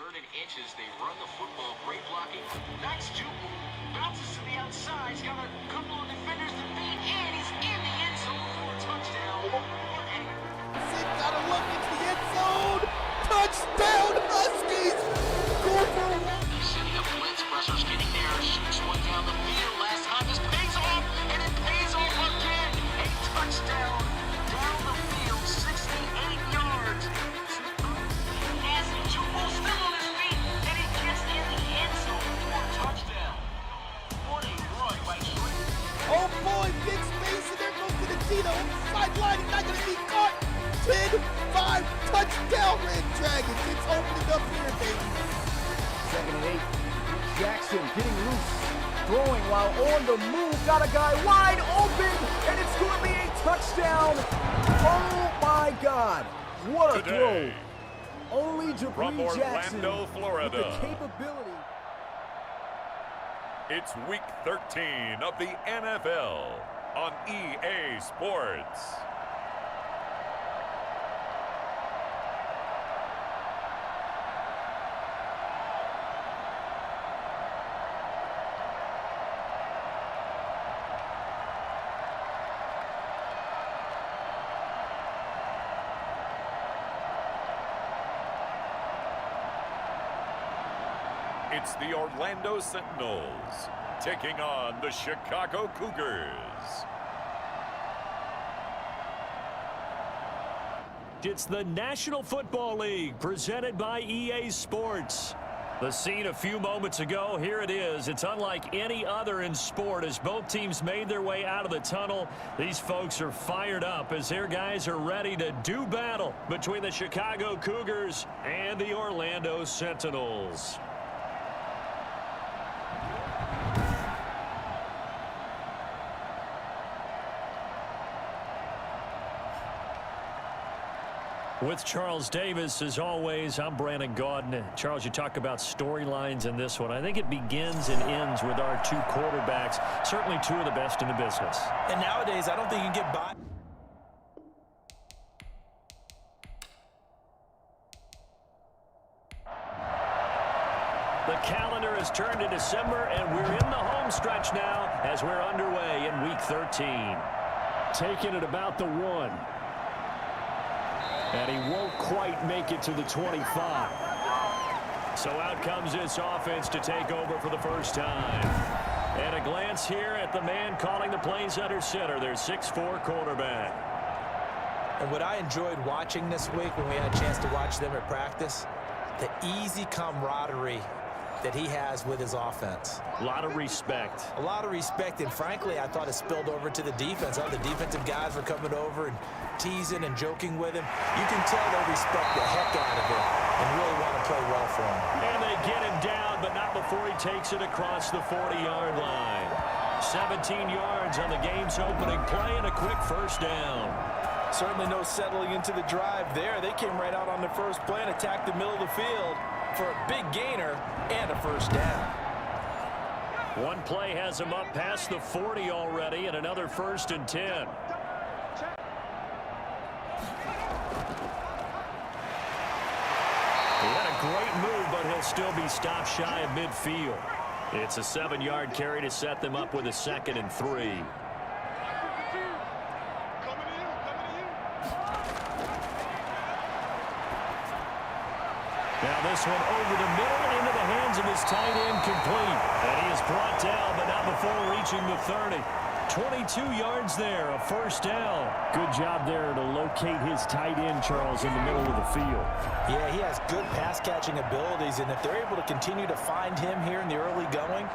3rd and inches. They run the football. Great blocking. Nice juke move. Bounces to the outside. He's got a couple of defenders to beat, and he's in the end zone for a touchdown. Gotta look into the end zone. Touchdown, Huskies. Setting up blitz. Pressure's getting there. Shoots one down the field. Last time this pays off, and it pays off again. A touchdown down the field, 68 yards. As Jubal still on his feet, and he gets in the end zone for a touchdown. What a run by Short. Oh boy, big space, and there goes Benedito. Sideline, he's not gonna be caught. 10-5, touchdown, Red Dragons. It's opening up here, baby. 2nd and 8. Jackson getting loose, throwing while on the move. Got a guy wide open, and it's going to be a touchdown. Oh my God! What a throw! Only Jabri Jackson Florida. with the capability. It's week 13 of the NFL on EA Sports. It's the Orlando Sentinels taking on the Chicago Cougars. It's the National Football League presented by EA Sports. The scene a few moments ago, here it is. It's unlike any other in sport as both teams made their way out of the tunnel. These folks are fired up as their guys are ready to do battle between the Chicago Cougars and the Orlando Sentinels. With Charles Davis, as always, I'm Brandon Gaudin. Charles, you talk about storylines in this one. I think it begins and ends with our two quarterbacks, certainly two of the best in the business. And nowadays, I don't think you can get by. The calendar has turned to December, and we're in the home stretch now as we're underway in Week 13. Taking it about the 1. And he won't quite make it to the 25. So out comes this offense to take over for the first time. And a glance here at the man calling the plays under center, their 6'4" quarterback. And what I enjoyed watching this week when we had a chance to watch them at practice, the easy camaraderie that he has with his offense. A lot of respect. A lot of respect, and frankly, I thought it spilled over to the defense. The defensive guys were coming over and teasing and joking with him. You can tell they respect the heck out of him and really want to play well for him. And they get him down, but not before he takes it across the 40-yard line. 17 yards on the game's opening play and a quick first down. Certainly no settling into the drive there. They came right out on the first play and attacked the middle of the field for a big gainer and a first down. One play has him up past the 40 already, and another 1st and 10. He had a great move, but he'll still be stopped shy of midfield. It's a 7-yard carry to set them up with a 2nd and 3. Now this one over the middle into the hands of his tight end, complete. And he is brought down, but not before reaching the 30. 22 yards there, a first down. Good job there to locate his tight end, Charles, in the middle of the field. Yeah, he has good pass-catching abilities, and if they're able to continue to find him here in the early going,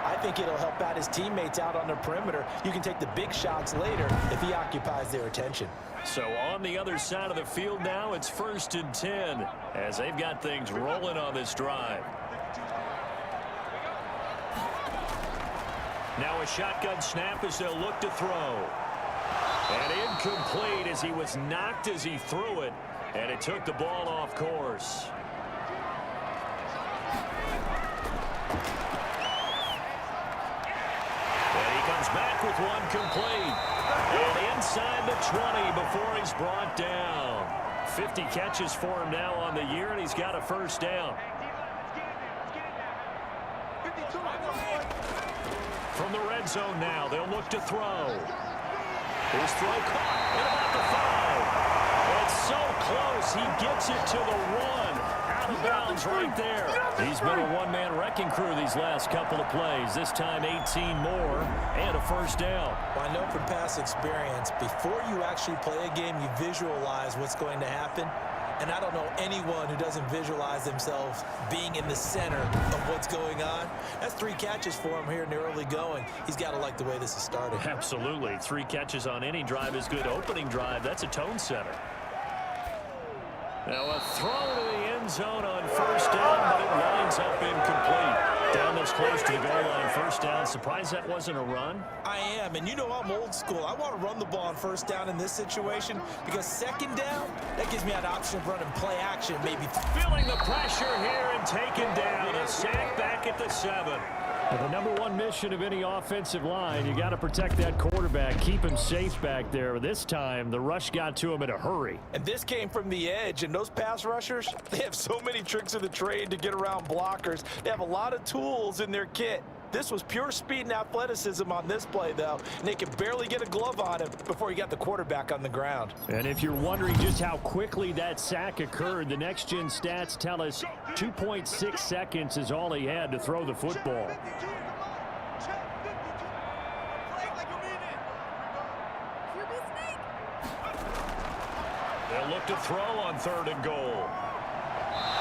I think it'll help out his teammates out on the perimeter. You can take the big shots later if he occupies their attention. So on the other side of the field now, it's 1st and 10 as they've got things rolling on this drive. Now a shotgun snap as they'll look to throw. And incomplete as he was knocked as he threw it, and it took the ball off course. And he comes back with one complete. And inside the 20 before he's brought down. 50 catches for him now on the year, and he's got a first down. From the red zone now, they'll look to throw. His throw caught at about the 5. It's so close, he gets it to the 1. Out of bounds right there. He's been a one-man wrecking crew these last couple of plays. This time 18 more and a first down. Well, I know from past experience, before you actually play a game, you visualize what's going to happen. And I don't know anyone who doesn't visualize themselves being in the center of what's going on. That's 3 catches for him here in the early going. He's got to like the way this is starting. Absolutely. 3 catches on any drive is good. Opening drive, that's a tone setter. Now a throw to the end zone on first down, but it winds up incomplete. Down this close to the goal line, first down. Surprised that wasn't a run? I am, and you know I'm old school. I want to run the ball on first down in this situation because second down, that gives me an option of running play action, maybe. Feeling the pressure here and taken down. A sack back at the 7. Well, the number 1 mission of any offensive line, you got to protect that quarterback, keep him safe back there. This time, the rush got to him in a hurry. And this came from the edge, and those pass rushers, they have so many tricks of the trade to get around blockers. They have a lot of tools in their kit. This was pure speed and athleticism on this play, though, and they could barely get a glove on him before he got the quarterback on the ground. And if you're wondering just how quickly that sack occurred, the next-gen stats tell us 2.6 seconds is all he had to throw the football. They'll look to throw on 3rd and goal.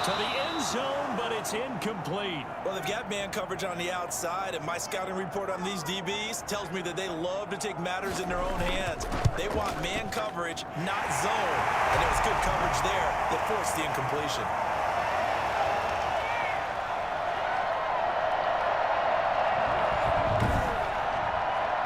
To the end zone, but it's incomplete. Well, they've got man coverage on the outside, and my scouting report on these DBs tells me that they love to take matters in their own hands. They want man coverage, not zone. And there was good coverage there that forced the incompletion.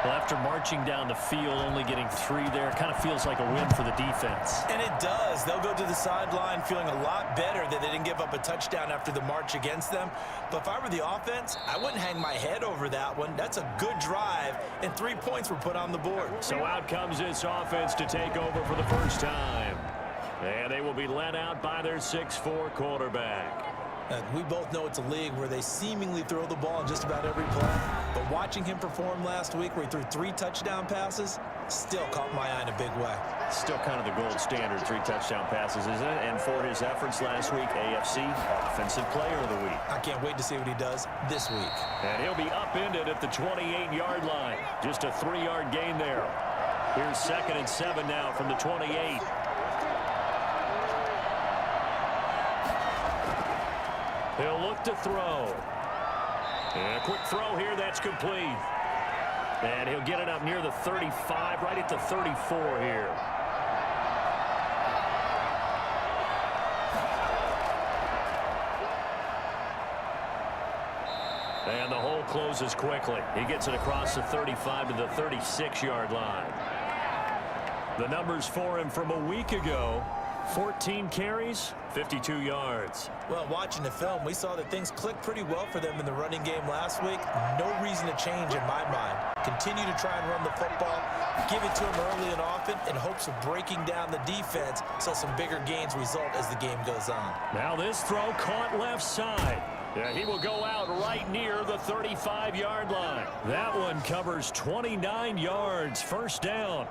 Well, after marching down the field, only getting 3 there, kind of feels like a win for the defense. And it does. They'll go to the sideline feeling a lot better that they didn't give up a touchdown after the march against them. But if I were the offense, I wouldn't hang my head over that one. That's a good drive, and 3 points were put on the board. So out comes this offense to take over for the first time. And they will be led out by their 6'4" quarterback. We both know it's a league where they seemingly throw the ball in just about every play. But watching him perform last week where he threw 3 touchdown passes still caught my eye in a big way. Still kind of the gold standard, 3 touchdown passes, isn't it? And for his efforts last week, AFC Offensive Player of the Week. I can't wait to see what he does this week. And he'll be upended at the 28-yard line. Just a 3-yard gain there. Here's 2nd and 7 now from the 28. He'll look to throw. And a quick throw here, that's complete. And he'll get it up near the 35, right at the 34 here. And the hole closes quickly. He gets it across the 35 to the 36-yard line. The numbers for him from a week ago: 14 carries, 52 yards. Well, watching the film, we saw that things clicked pretty well for them in the running game last week. No reason to change in my mind. Continue to try and run the football, give it to him early and often in hopes of breaking down the defense so some bigger gains result as the game goes on. Now this throw caught left side. Yeah, he will go out right near the 35-yard line. That one covers 29 yards, first down.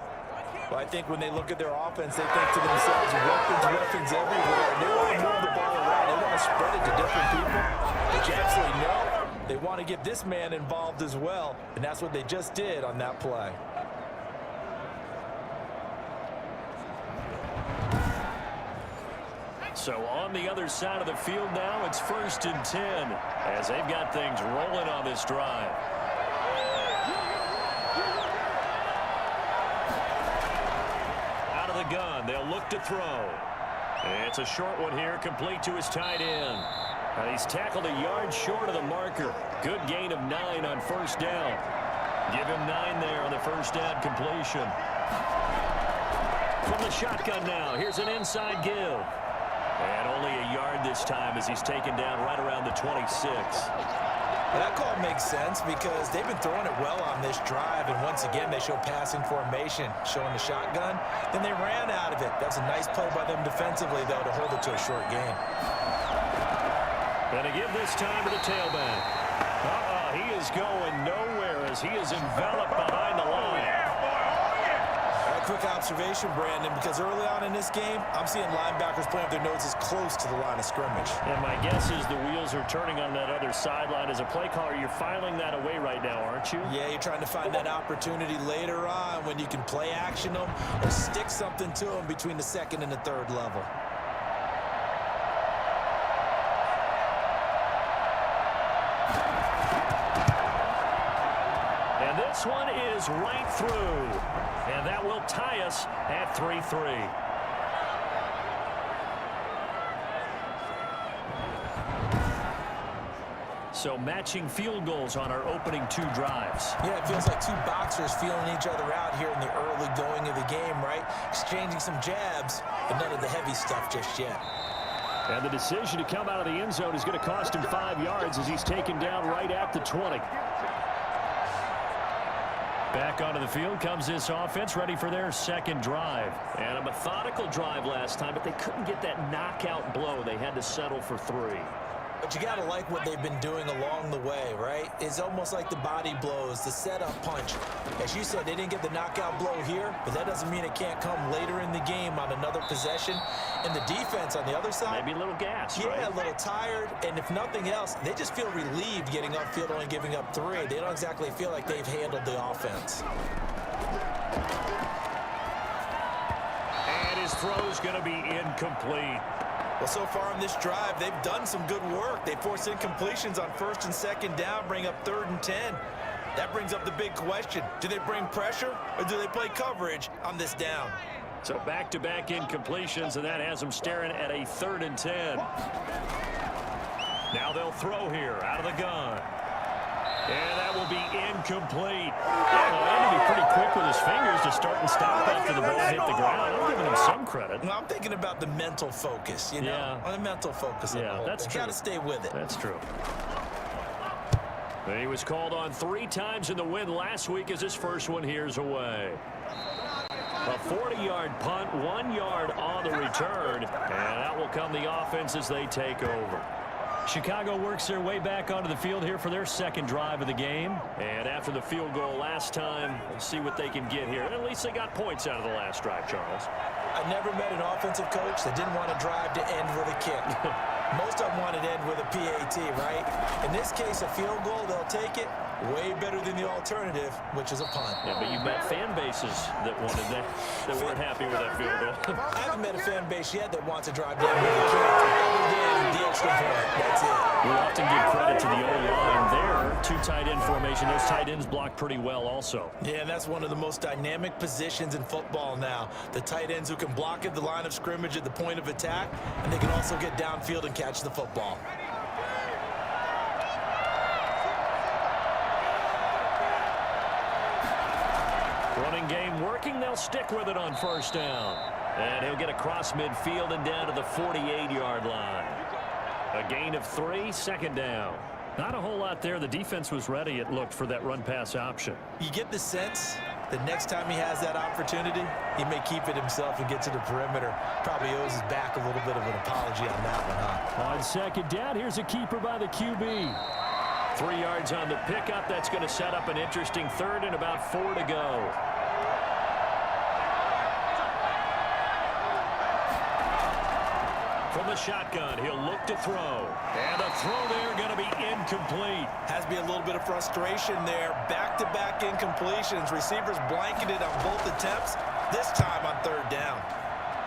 Well, I think when they look at their offense, they think to themselves, weapons everywhere. And they want to move the ball around. They want to spread it to different people. But you absolutely know they want to get this man involved as well. And that's what they just did on that play. So on the other side of the field now, it's 1st and 10 as they've got things rolling on this drive. Gun. They'll look to throw. It's a short one here, complete to his tight end. And he's tackled a yard short of the marker. Good gain of 9 on first down. Give him 9 there on the first down completion. From the shotgun now, here's an inside give. And only a yard this time as he's taken down right around the 26. Well, that call makes sense because they've been throwing it well on this drive, and once again they show passing formation, showing the shotgun. Then they ran out of it. That's a nice play by them defensively, though, to hold it to a short gain. And to give this time to the tailback. He is going nowhere as he is enveloped behind the line. A quick observation, Brandon, because early on in this game, I'm seeing linebackers playing with their noses close to the line of scrimmage. And my guess is the wheels are turning on that other sideline. As a play caller, you're filing that away right now, aren't you? Yeah, you're trying to find that opportunity later on when you can play action them or stick something to them between the second and the third level. And this one is right through. And that will tie us at 3-3. So matching field goals on our opening 2 drives. Yeah, it feels like 2 boxers feeling each other out here in the early going of the game, right? Exchanging some jabs, but none of the heavy stuff just yet. And the decision to come out of the end zone is going to cost him 5 yards as he's taken down right at the 20. Back onto the field comes this offense, ready for their second drive. And a methodical drive last time, but they couldn't get that knockout blow. They had to settle for 3. But you got to like what they've been doing along the way, right? It's almost like the body blows, the setup punch. As you said, they didn't get the knockout blow here, but that doesn't mean it can't come later in the game on another possession. And the defense on the other side, maybe a little gas, yeah, right? A little tired. And if nothing else, they just feel relieved getting upfield, only giving up 3. They don't exactly feel like they've handled the offense. And his throw's going to be incomplete. Well, so far on this drive, they've done some good work. They forced incompletions on 1st and 2nd down, bring up 3rd and 10. That brings up the big question. Do they bring pressure or do they play coverage on this down? So back-to-back incompletions, and that has them staring at a 3rd and 10. Now they'll throw here out of the gun. And that will be incomplete. Yeah, well, had to be pretty quick with his fingers to start and stop after the ball hit the ground. I'm giving him some credit. Well, I'm thinking about the mental focus, you know? Yeah. On the mental focus. Yeah, that's true. Got to stay with it. That's true. He was called on 3 times in the win last week as his first one here's away. A 40-yard punt, 1 yard on the return. And out will come the offense as they take over. Chicago works their way back onto the field here for their second drive of the game. And after the field goal last time, we'll see what they can get here. And at least they got points out of the last drive, Charles. I never met an offensive coach that didn't want to drive to end with a kick. Most of them wanted to end with a PAT, right? In this case, a field goal, they'll take it. Way better than the alternative, which is a punt. Yeah, but you've met fan bases that wanted that weren't happy with that field goal. I haven't met a fan base yet that wants to drive down with a kick. Other than the extra point. That's it. We often give credit to the O-line there. 2 tight end formation. Those tight ends block pretty well also. Yeah, and that's one of the most dynamic positions in football now. The tight ends who can block at the line of scrimmage at the point of attack, and they can also get downfield and catch the football. Running game working. They'll stick with it on 1st down. And he'll get across midfield and down to the 48-yard line. A gain of 3, 2nd down. Not a whole lot there. The defense was ready, it looked, for that run-pass option. You get the sense that next time he has that opportunity, he may keep it himself and get to the perimeter. Probably owes his back a little bit of an apology on that one, huh? On 2nd down, here's a keeper by the QB. 3 yards on the pickup. That's going to set up an interesting 3rd and about 4 to go. From the shotgun, he'll look to throw. And the throw there going to be incomplete. Has to be a little bit of frustration there. Back-to-back incompletions. Receivers blanketed on both attempts, this time on 3rd down.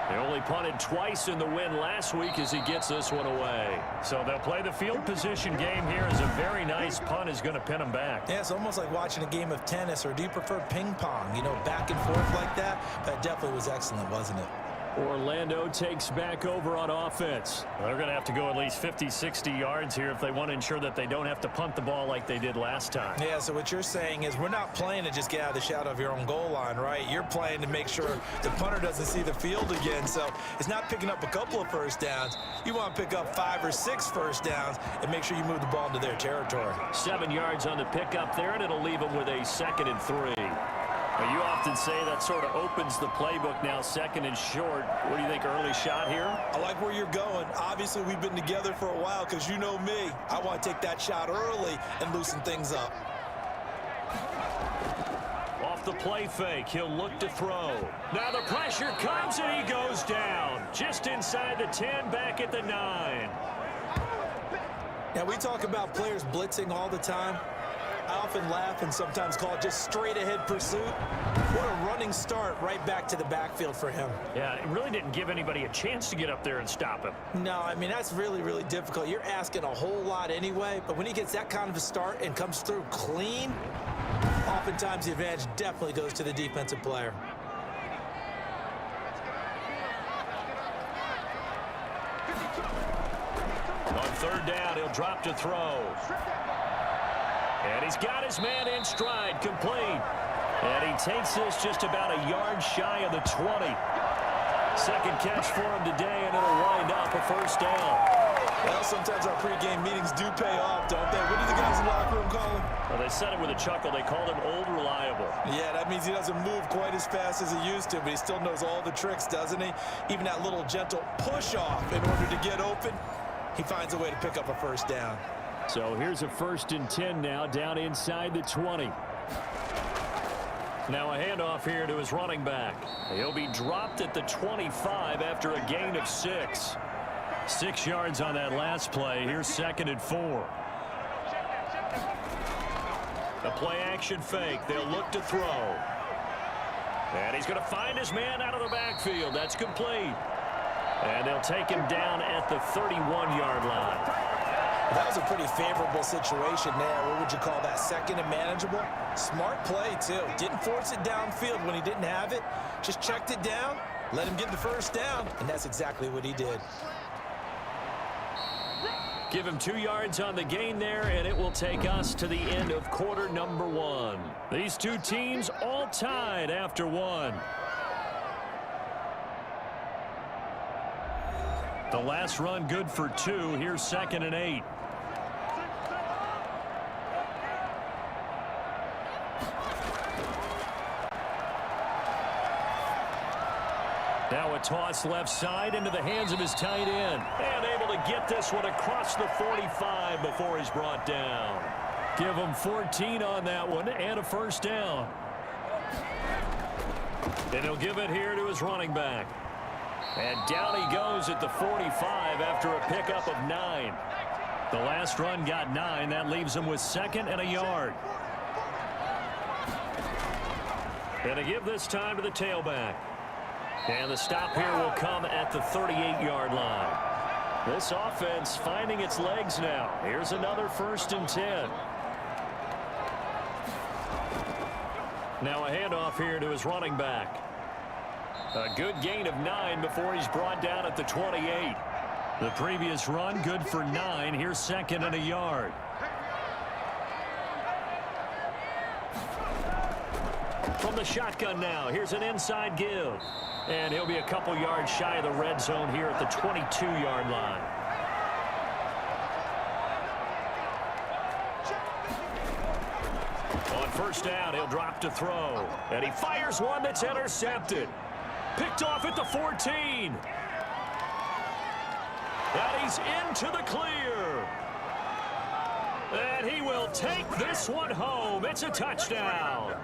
They only punted twice in the win last week as he gets this one away. So they'll play the field position game here as a very nice punt is going to pin them back. Yeah, it's almost like watching a game of tennis, or do you prefer ping pong? You know, back and forth like that? That definitely was excellent, wasn't it? Orlando takes back over on offense. They're going to have to go at least 50, 60 yards here if they want to ensure that they don't have to punt the ball like they did last time. Yeah, so what you're saying is we're not playing to just get out of the shadow of your own goal line, right? You're playing to make sure the punter doesn't see the field again. So it's not picking up a couple of 1st downs. You want to pick up 5 or 6 1st downs and make sure you move the ball into their territory. 7 yards on the pickup there, and it'll leave them with a 2nd and 3. You off often say that sort of opens the playbook now, second and short. What do you think, early shot here? I like where you're going. Obviously, we've been together for a while because you know me. I want to take that shot early and loosen things up. Off the play fake, he'll look to throw. Now the pressure comes and he goes down. Just inside the 10, back at the 9. Now, we talk about players blitzing all the time. I often laugh and sometimes call it just straight-ahead pursuit. What a running start right back to the backfield for him. Yeah, it really didn't give anybody a chance to get up there and stop him. No, I mean, that's really, really difficult. You're asking a whole lot anyway, but when he gets that kind of a start and comes through clean, oftentimes the advantage definitely goes to the defensive player. On third down, he'll drop to throw. And he's got his man in stride, complete. And he takes this just about a yard shy of the 20. Second catch for him today, and it'll wind up a first down. Well, sometimes our pregame meetings do pay off, don't they? What do the guys in the locker room call him? Well, they said it with a chuckle. They called him Old Reliable. Yeah, that means he doesn't move quite as fast as he used to, but he still knows all the tricks, doesn't he? Even that little gentle push-off in order to get open, he finds a way to pick up a first down. So here's a 1st and 10 now, down inside the 20. Now a handoff here to his running back. He'll be dropped at the 25 after a gain of 6. 6 yards on that last play. Here's 2nd and 4. The play action fake. They'll look to throw. And he's going to find his man out of the backfield. That's complete. And they'll take him down at the 31-yard line. That was a pretty favorable situation there. What would you call that? Second and manageable? Smart play, too. Didn't force it downfield when he didn't have it. Just checked it down, let him get the first down, and that's exactly what he did. Give him 2 yards on the gain there, and it will take us to the end of quarter number 1. These two teams all tied after 1. The last run good for 2. Here's 2nd and 8. Now a toss left side into the hands of his tight end. And able to get this one across the 45 before he's brought down. Give him 14 on that one and a first down. And he'll give it here to his running back. And down he goes at the 45 after a pickup of 9. The last run got 9. That leaves him with 2nd and a yard. And a give this time to the tailback. And the stop here will come at the 38-yard line. This offense finding its legs now. Here's another 1st and 10. Now a handoff here to his running back. A good gain of 9 before he's brought down at the 28. The previous run good for 9. Here's 2nd and a yard. From the shotgun now, here's an inside give. And he'll be a couple yards shy of the red zone here at the 22-yard line. On first down, he'll drop to throw. And he fires one that's intercepted. Picked off at the 14. And he's into the clear. And he will take this one home. It's a touchdown.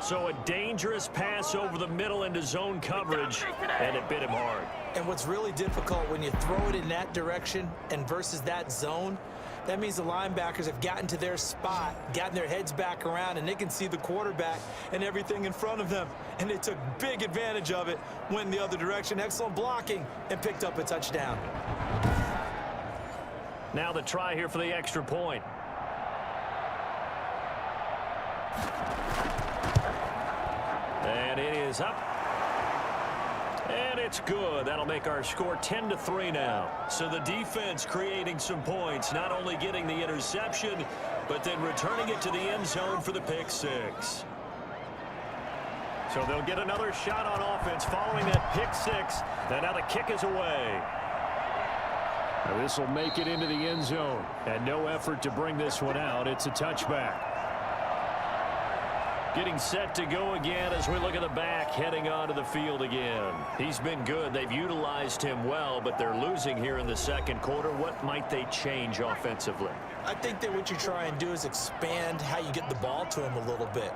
So a dangerous pass over the middle into zone coverage, and it bit him hard. And what's really difficult when you throw it in that direction and versus that zone, that means the linebackers have gotten to their spot, gotten their heads back around, and they can see the quarterback and everything in front of them. And they took big advantage of it, went the other direction, excellent blocking, and picked up a touchdown. Now the try here for the extra point. And it is up. And it's good. That'll make our score 10-3 now. So the defense creating some points, not only getting the interception, but then returning it to the end zone for the pick 6. So they'll get another shot on offense following that pick 6. And now the kick is away. Now this will make it into the end zone. And no effort to bring this one out. It's a touchback. Getting set to go again as we look at the back, heading onto the field again. He's been good. They've utilized him well, but they're losing here in the second quarter. What might they change offensively? I think that what you try and do is expand how you get the ball to him a little bit.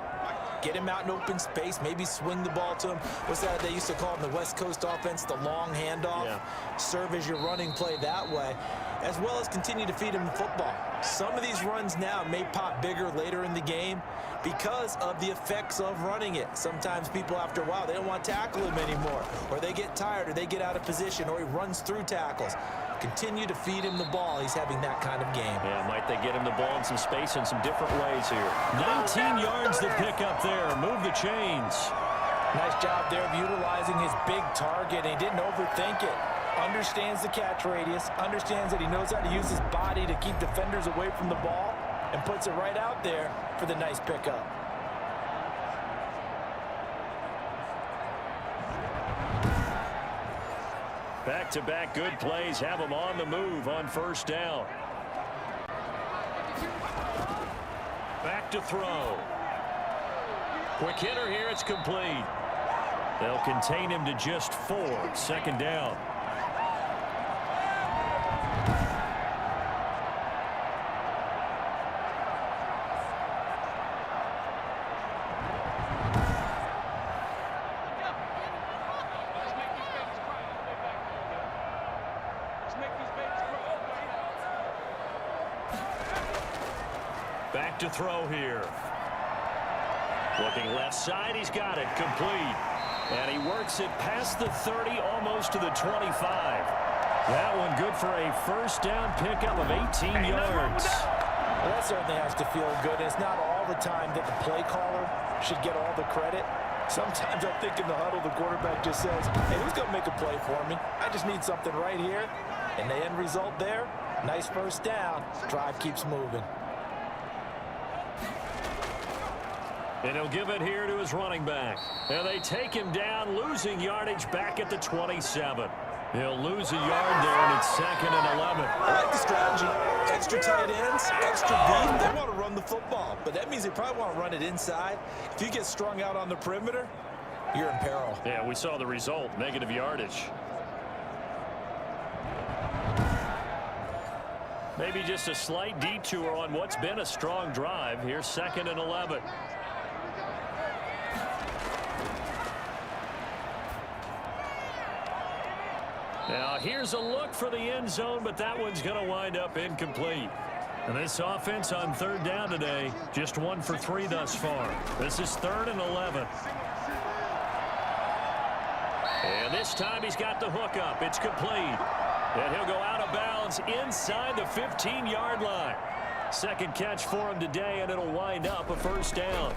Get him out in open space, maybe swing the ball to him. What's that they used to call in the West Coast offense, the long handoff? Yeah. Serve as your running play that way, as well as continue to feed him the football. Some of these runs now may pop bigger later in the game because of the effects of running it. Sometimes people, after a while, they don't want to tackle him anymore, or they get tired, or they get out of position, or he runs through tackles. Continue to feed him the ball. He's having that kind of game. Yeah, might they get him the ball in some space in some different ways here. 19 yards to pick up there. Move the chains. Nice job there of utilizing his big target. He didn't overthink it. Understands the catch radius. Understands that he knows how to use his body to keep defenders away from the ball, and puts it right out there for the nice pickup. Back-to-back good plays have him on the move on first down. Back to throw. Quick hitter here. It's complete. They'll contain him to just 4. Second down. Back to throw here. Looking left side, he's got it, complete. And he works it past the 30, almost to the 25. That one good for a first down pickup of 18 yards. Well, that certainly has to feel good. It's not all the time that the play caller should get all the credit. Sometimes I think in the huddle, the quarterback just says, hey, who's going to make a play for me? I just need something right here. And the end result there, nice first down. Drive keeps moving. And he'll give it here to his running back. And they take him down, losing yardage back at the 27. He'll lose a yard there, and it's 2nd and 11. I like the strategy. Extra tight ends, extra deep. They want to run the football, but that means they probably want to run it inside. If you get strung out on the perimeter, you're in peril. Yeah, we saw the result, negative yardage. Maybe just a slight detour on what's been a strong drive. Here's 2nd and 11. Now here's a look for the end zone, but that one's going to wind up incomplete. And this offense on 3rd down today, just 1 for 3 thus far. This is 3rd and 11. And this time he's got the hook up. It's complete. And he'll go out of bounds inside the 15-yard line. Second catch for him today, and it'll wind up a first down.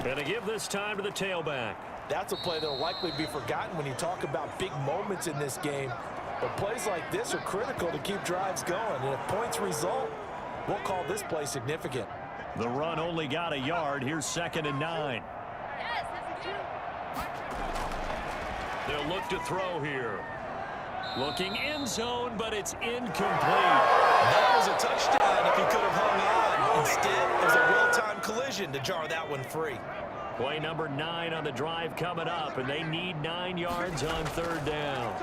And to give this time to the tailback. That's a play that will likely be forgotten when you talk about big moments in this game. But plays like this are critical to keep drives going. And if points result, we'll call this play significant. The run only got a yard. Here's 2nd and 9. They'll look to throw here. Looking end zone, but it's incomplete. That was a touchdown if he could have hung on. Instead, it was a well-timed collision to jar that one free. Play number 9 on the drive coming up, and they need 9 yards on 3rd down.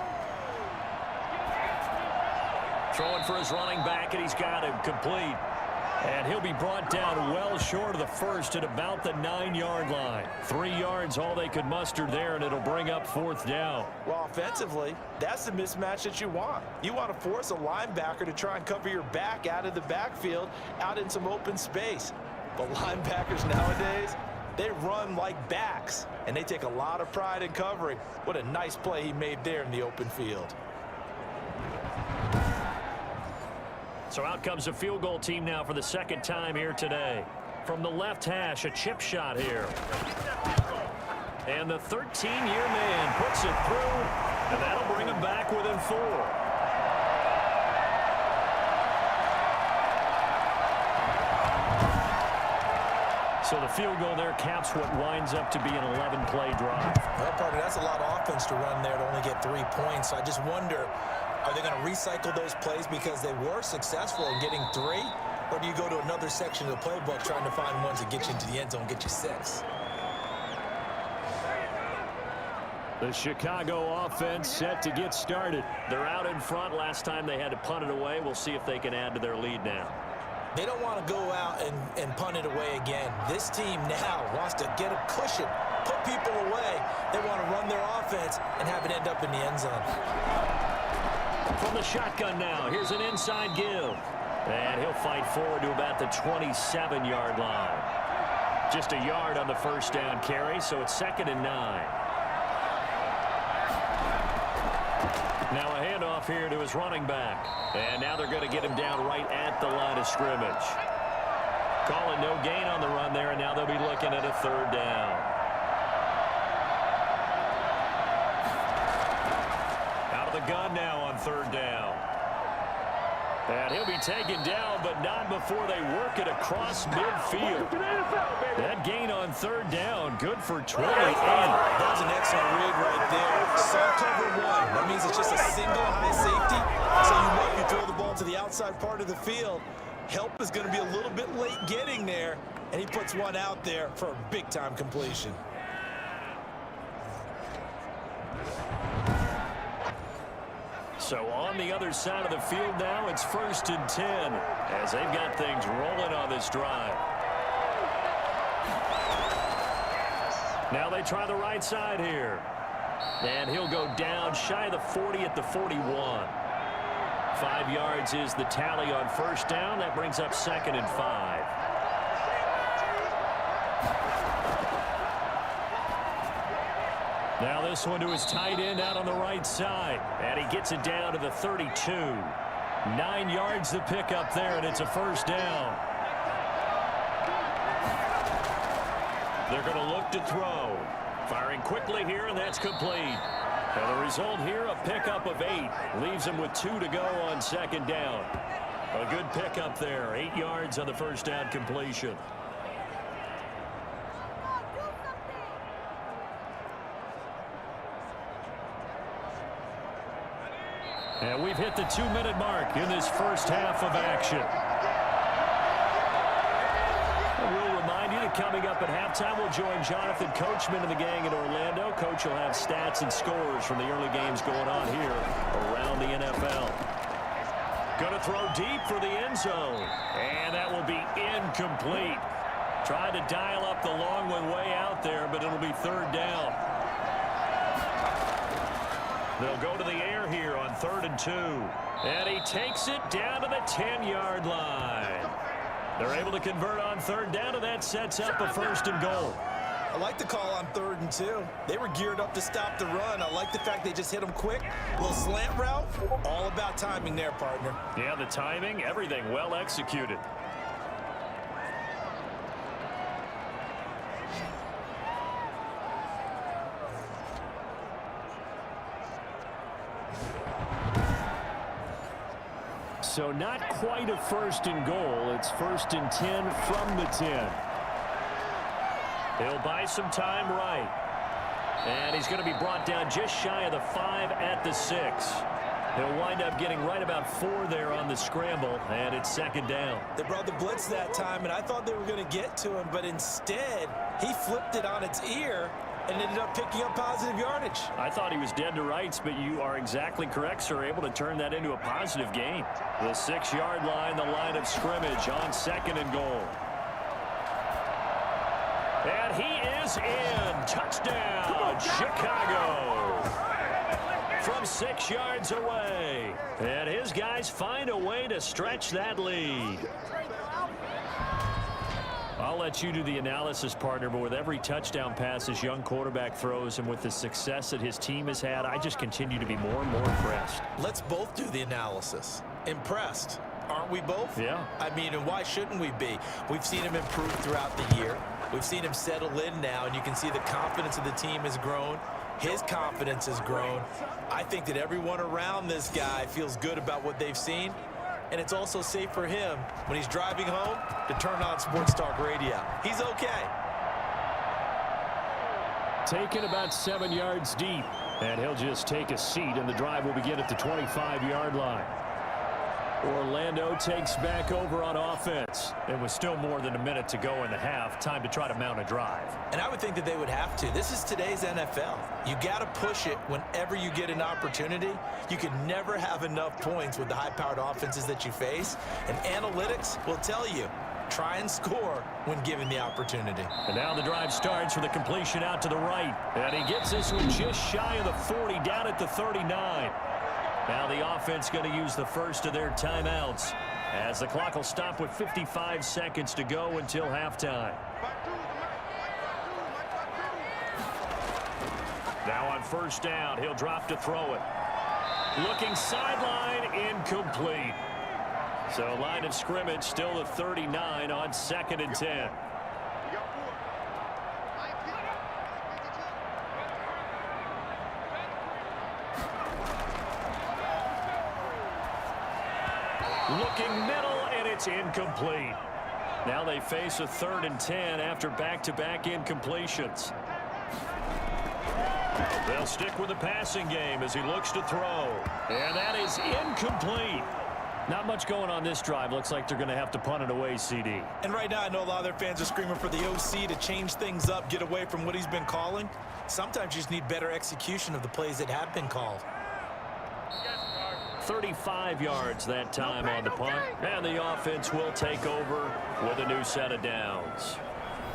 Throwing for his running back, and he's got him complete. And he'll be brought down well short of the first at about the 9-yard line. 3 yards, all they could muster there, and it'll bring up 4th down. Well, offensively, that's the mismatch that you want. You want to force a linebacker to try and cover your back out of the backfield, out in some open space. But linebackers nowadays, they run like backs, and they take a lot of pride in covering. What a nice play he made there in the open field. So out comes a field goal team now for the 2nd time here today. From the left hash, a chip shot here. And the 13-year man puts it through, and that'll bring him back within 4. So the field goal there caps what winds up to be an 11-play drive. Well, partner, that's a lot of offense to run there to only get 3 points. So I just wonder, are they going to recycle those plays because they were successful in getting 3? Or do you go to another section of the playbook trying to find ones that get you into the end zone, get you 6? The Chicago offense set to get started. They're out in front. Last time they had to punt it away. We'll see if they can add to their lead now. They don't want to go out and punt it away again. This team now wants to get a cushion, put people away. They want to run their offense and have it end up in the end zone. From the shotgun now, here's an inside give. And he'll fight forward to about the 27-yard line. Just a yard on the first down carry, so it's 2nd and 9. Now a handoff here to his running back. And now they're going to get him down right at the line of scrimmage. Calling no gain on the run there, and now they'll be looking at a 3rd down. Out of the gun now on 3rd down. And he'll be taken down, but not before they work it across midfield. That gain on 3rd down, good for 28. That was an excellent read right there. Saw cover 1. That means it's just a single high safety. So you know if you throw the ball to the outside part of the field, help is going to be a little bit late getting there. And he puts one out there for a big-time completion. So on the other side of the field now, it's 1st and 10 as they've got things rolling on this drive. Now they try the right side here. And he'll go down shy of the 40 at the 41. 5 yards is the tally on 1st down. That brings up 2nd and 5. Now this one to his tight end out on the right side. And he gets it down to the 32. 9 yards the pickup there, and it's a 1st down. They're going to look to throw. Firing quickly here, and that's complete. And the result here, a pickup of 8. Leaves him with 2 to go on 2nd down. A good pickup there. 8 yards on the 1st down completion. And we've hit the 2-minute mark in this first half of action. We'll remind you that coming up at halftime, we'll join Jonathan Coachman and the gang in Orlando. Coach will have stats and scores from the early games going on here around the NFL. Going to throw deep for the end zone. And that will be incomplete. Tried to dial up the long one way out there, but it'll be 3rd down. They'll go to the air here on 3rd and 2. And he takes it down to the 10-yard line. They're able to convert on 3rd down, and that sets up a 1st and goal. I like the call on 3rd and 2. They were geared up to stop the run. I like the fact they just hit them quick. A little slant route. All about timing there, partner. Yeah, the timing, everything well executed. So not quite a 1st and goal. It's 1st and 10 from the 10. He'll buy some time right. And he's going to be brought down just shy of the 5 at the 6. He'll wind up getting right about 4 there on the scramble, and it's 2nd down. They brought the blitz that time, and I thought they were going to get to him, but instead he flipped it on its ear and ended up picking up positive yardage. I thought he was dead to rights, but you are exactly correct, sir. Able to turn that into a positive gain. The 6-yard line, the line of scrimmage on 2nd and goal. And he is in. Touchdown, Chicago. From 6 yards away. And his guys find a way to stretch that lead. I'll let you do the analysis, partner, but with every touchdown pass this young quarterback throws and with the success that his team has had, I just continue to be more and more impressed. Let's both do the analysis. Impressed. Aren't we both? Yeah. I mean, and why shouldn't we be? We've seen him improve throughout the year. We've seen him settle in now, and you can see the confidence of the team has grown. His confidence has grown. I think that everyone around this guy feels good about what they've seen. And it's also safe for him when he's driving home to turn on Sports Talk Radio. He's okay. Taken about 7 yards deep. And he'll just take a seat, and the drive will begin at the 25-yard line. Orlando takes back over on offense. And with still more than a minute to go in the half, time to try to mount a drive. And I would think that they would have to. This is today's NFL. You got to push it whenever you get an opportunity. You can never have enough points with the high-powered offenses that you face. And analytics will tell you, try and score when given the opportunity. And now the drive starts with a completion out to the right. And he gets this one just shy of the 40, down at the 39. Now the offense going to use the first of their timeouts, as the clock will stop with 55 seconds to go until halftime. Now on first down, he'll drop to throw it. Looking sideline, incomplete. So line of scrimmage still at 39 on 2nd and 10. Looking middle, and it's incomplete. Now they face a 3rd and 10 after back-to-back incompletions. They'll stick with the passing game as he looks to throw. And that is incomplete. Not much going on this drive. Looks like they're going to have to punt it away, CD. And right now I know a lot of their fans are screaming for the OC to change things up, get away from what he's been calling. Sometimes you just need better execution of the plays that have been called. 35 yards that time on the punt. And the offense will take over with a new set of downs.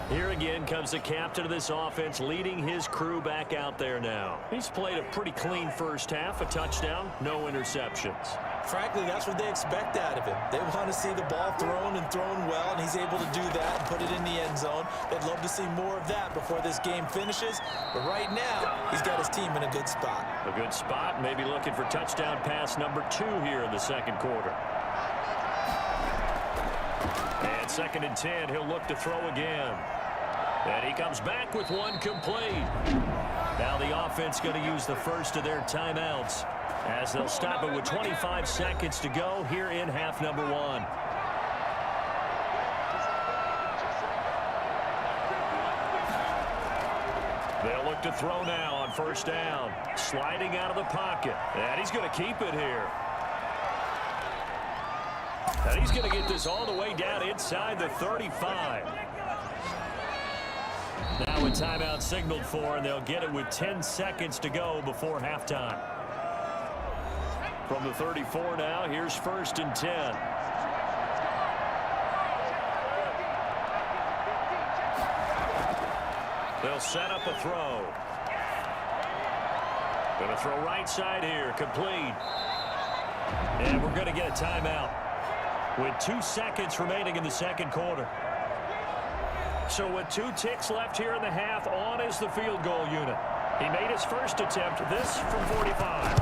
Here again comes the captain of this offense, leading his crew back out there now. He's played a pretty clean first half, a touchdown, no interceptions. Frankly, that's what they expect out of him. They want to see the ball thrown and thrown well, and he's able to do that and put it in the end zone. They'd love to see more of that before this game finishes. But right now, he's got his team in a good spot. A good spot, maybe looking for touchdown pass number 2 here in the second quarter. And 2nd and 10, he'll look to throw again. And he comes back with one complete. Now the offense going to use the first of their timeouts, as they'll stop it with 25 seconds to go here in half number 1. They'll look to throw now on first down. Sliding out of the pocket. And he's going to keep it here. And he's going to get this all the way down inside the 35. Now a timeout signaled for, and they'll get it with 10 seconds to go before halftime. From the 34 now, here's 1st and 10. They'll set up a throw. Going to throw right side here, complete. And we're going to get a timeout with 2 seconds remaining in the second quarter. So with 2 ticks left here in the half, on is the field goal unit. He made his first attempt, this from 45.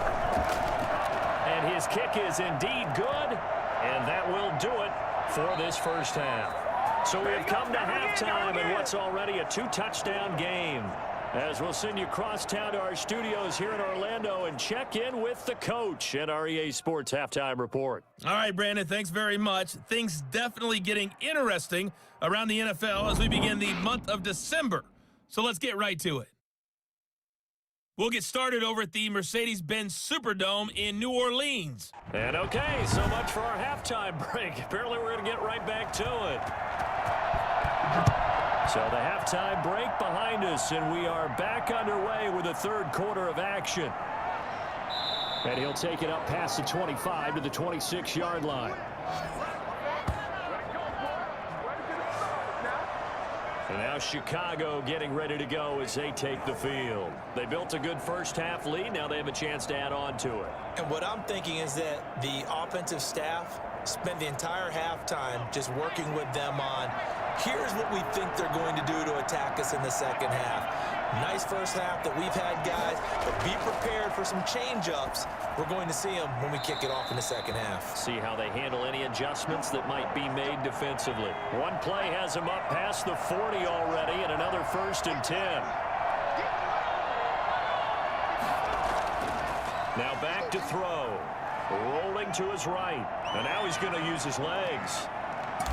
And his kick is indeed good, and that will do it for this first half. So we have come to halftime in what's already a 2-touchdown game, as we'll send you across town to our studios here in Orlando and check in with the coach at our EA Sports Halftime Report. All right, Brandon, thanks very much. Things definitely getting interesting around the NFL as we begin the month of December. So let's get right to it. We'll get started over at the Mercedes-Benz Superdome in New Orleans. And okay, so much for our halftime break. Apparently we're going to get right back to it. So the halftime break behind us, and we are back underway with the third quarter of action. And he'll take it up past the 25 to the 26-yard line. And now Chicago getting ready to go as they take the field. They built a good first half lead. Now they have a chance to add on to it. And what I'm thinking is that the offensive staff spent the entire halftime just working with them on, here's what we think they're going to do to attack us in the second half. Nice first half that we've had, guys, but be prepared for some change-ups. We're going to see them when we kick it off in the second half. See how they handle any adjustments that might be made defensively. One play has them up past the 40 already, and another 1st and 10. Now back to throw. Rolling to his right. And now he's going to use his legs.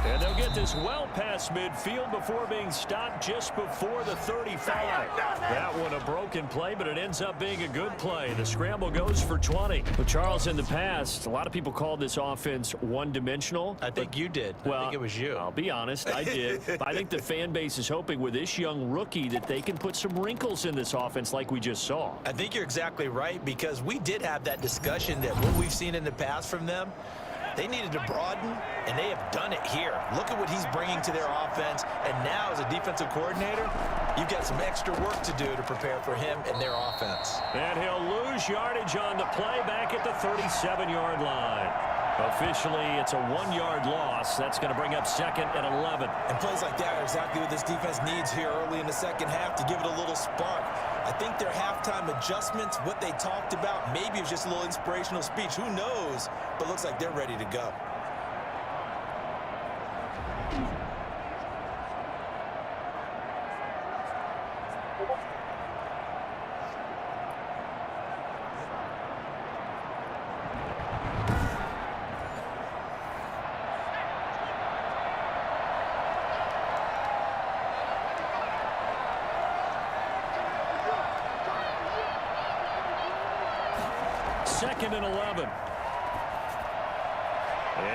And they'll get this well past midfield before being stopped just before the 35. That one a broken play, but it ends up being a good play. The scramble goes for 20. But Charles, in the past, a lot of people called this offense one-dimensional. I think you did. Well, I think it was you. I'll be honest, I did. I think the fan base is hoping with this young rookie that they can put some wrinkles in this offense like we just saw. I think you're exactly right, because we did have that discussion that what we've seen in the past from them, they needed to broaden, and they have done it here. Look at what he's bringing to their offense, and now as a defensive coordinator, you've got some extra work to do to prepare for him and their offense. And he'll lose yardage on the play back at the 37-yard line. Officially, it's a 1-yard loss. That's going to bring up 2nd and 11. And plays like that are exactly what this defense needs here early in the second half to give it a little spark. I think their halftime adjustments, what they talked about, maybe it was just a little inspirational speech. Who knows? But looks like they're ready to go. Second and 11.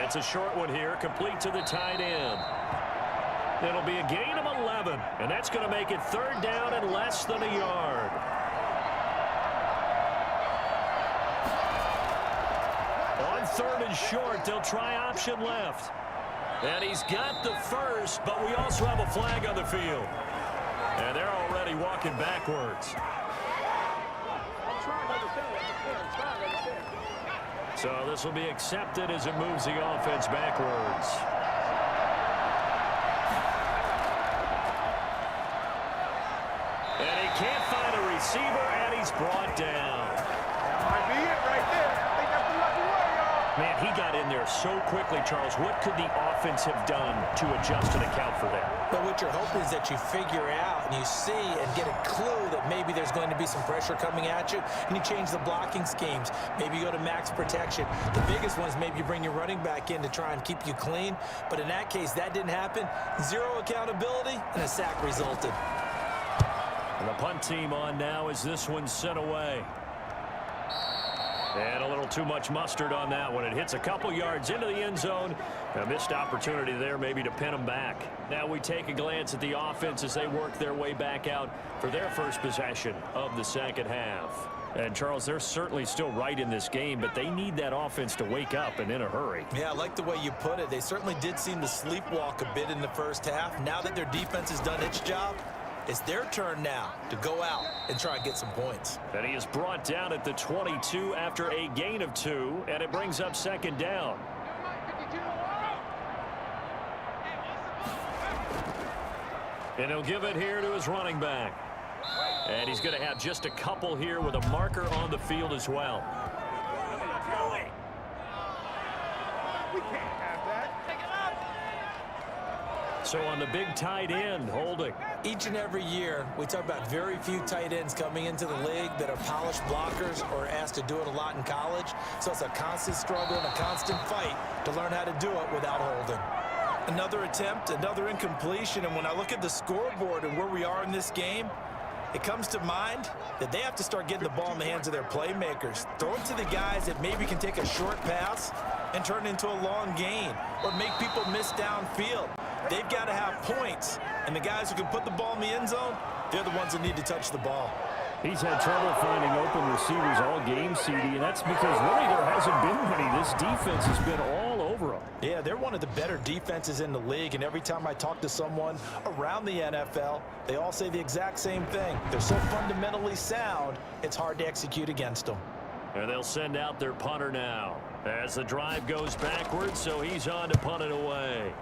It's a short one here, complete to the tight end. It'll be a gain of 11, and that's going to make it 3rd down and less than a yard. On 3rd and short, they'll try option left. And he's got the first, but we also have a flag on the field. And they're already walking backwards. So this will be accepted as it moves the offense backwards. And he can't find a receiver, and he's brought down. That might be it right there. I think that's the lucky one, y'all. Man, he got in there so quickly, Charles. What could the offense have done to adjust and account for that? But what you're hoping is that you figure out and you see and get a clue that maybe there's going to be some pressure coming at you, and you change the blocking schemes. Maybe you go to max protection. The biggest one is maybe you bring your running back in to try and keep you clean. But in that case, that didn't happen. Zero accountability, and a sack resulted. And the punt team on now as this one's sent away. And a little too much mustard on that one. It hits a couple yards into the end zone. A missed opportunity there maybe to pin them back. Now we take a glance at the offense as they work their way back out for their first possession of the second half. And, Charles, they're certainly still right in this game, but they need that offense to wake up and in a hurry. Yeah, I like the way you put it. They certainly did seem to sleepwalk a bit in the first half. Now that their defense has done its job, it's their turn now to go out and try and get some points. And he is brought down at the 22 after a gain of 2, and it brings up 2nd down. And he'll give it here to his running back. And he's going to have just a couple here with a marker on the field as well. We can't have that. So on the big tight end, holding. Each and every year, we talk about very few tight ends coming into the league that are polished blockers or asked to do it a lot in college. So it's a constant struggle and a constant fight to learn how to do it without holding. Another attempt, another incompletion, and when I look at the scoreboard and where we are in this game, it comes to mind that they have to start getting the ball in the hands of their playmakers. Throw it to the guys that maybe can take a short pass and turn it into a long gain or make people miss downfield. They've got to have points, and the guys who can put the ball in the end zone, they're the ones that need to touch the ball. He's had trouble finding open receivers all game, CD, and that's because really there hasn't been many. This defense has been all over them. Yeah, they're one of the better defenses in the league, and every time I talk to someone around the NFL, they all say the exact same thing. They're so fundamentally sound, it's hard to execute against them. And they'll send out their punter now as the drive goes backwards, so he's on to punt it away.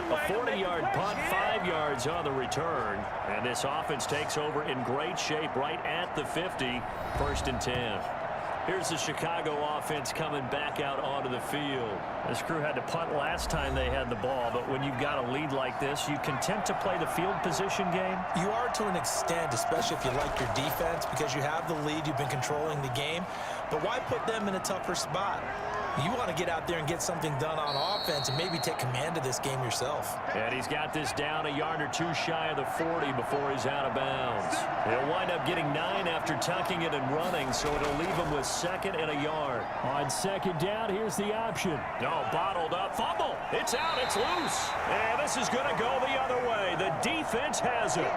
A 40-yard punt, 5 yards on the return. And this offense takes over in great shape right at the 50. 1st and 10. Here's the Chicago offense coming back out onto the field. This crew had to punt last time they had the ball, but when you've got a lead like this, you content to play the field position game? You are to an extent, especially if you like your defense, because you have the lead, you've been controlling the game. But why put them in a tougher spot? You want to get out there and get something done on offense and maybe take command of this game yourself. And he's got this down a yard or two shy of the 40 before he's out of bounds. He'll wind up getting 9 after tucking it and running, so it'll leave him with 2nd and a yard. On 2nd down, here's the option. No, bottled up. Fumble. It's out. It's loose. And this is going to go the other way. The defense has it.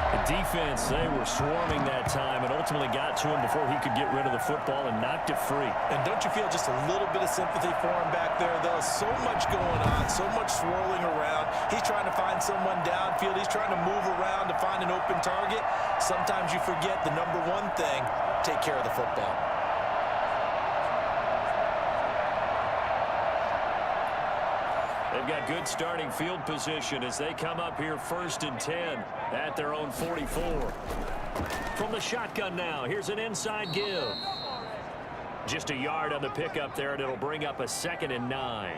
The defense, they were swarming that time and ultimately got to him before he could get rid of the football and knocked it free. And don't you feel just a little bit of sympathy for him back there, though? So much going on, so much swirling around. He's trying to find someone downfield. He's trying to move around to find an open target. Sometimes you forget the number one thing, take care of the football. They've got good starting field position as they come up here 1st and 10 at their own 44. From the shotgun now, here's an inside give. Just a yard on the pickup there, and it'll bring up a 2nd and 9.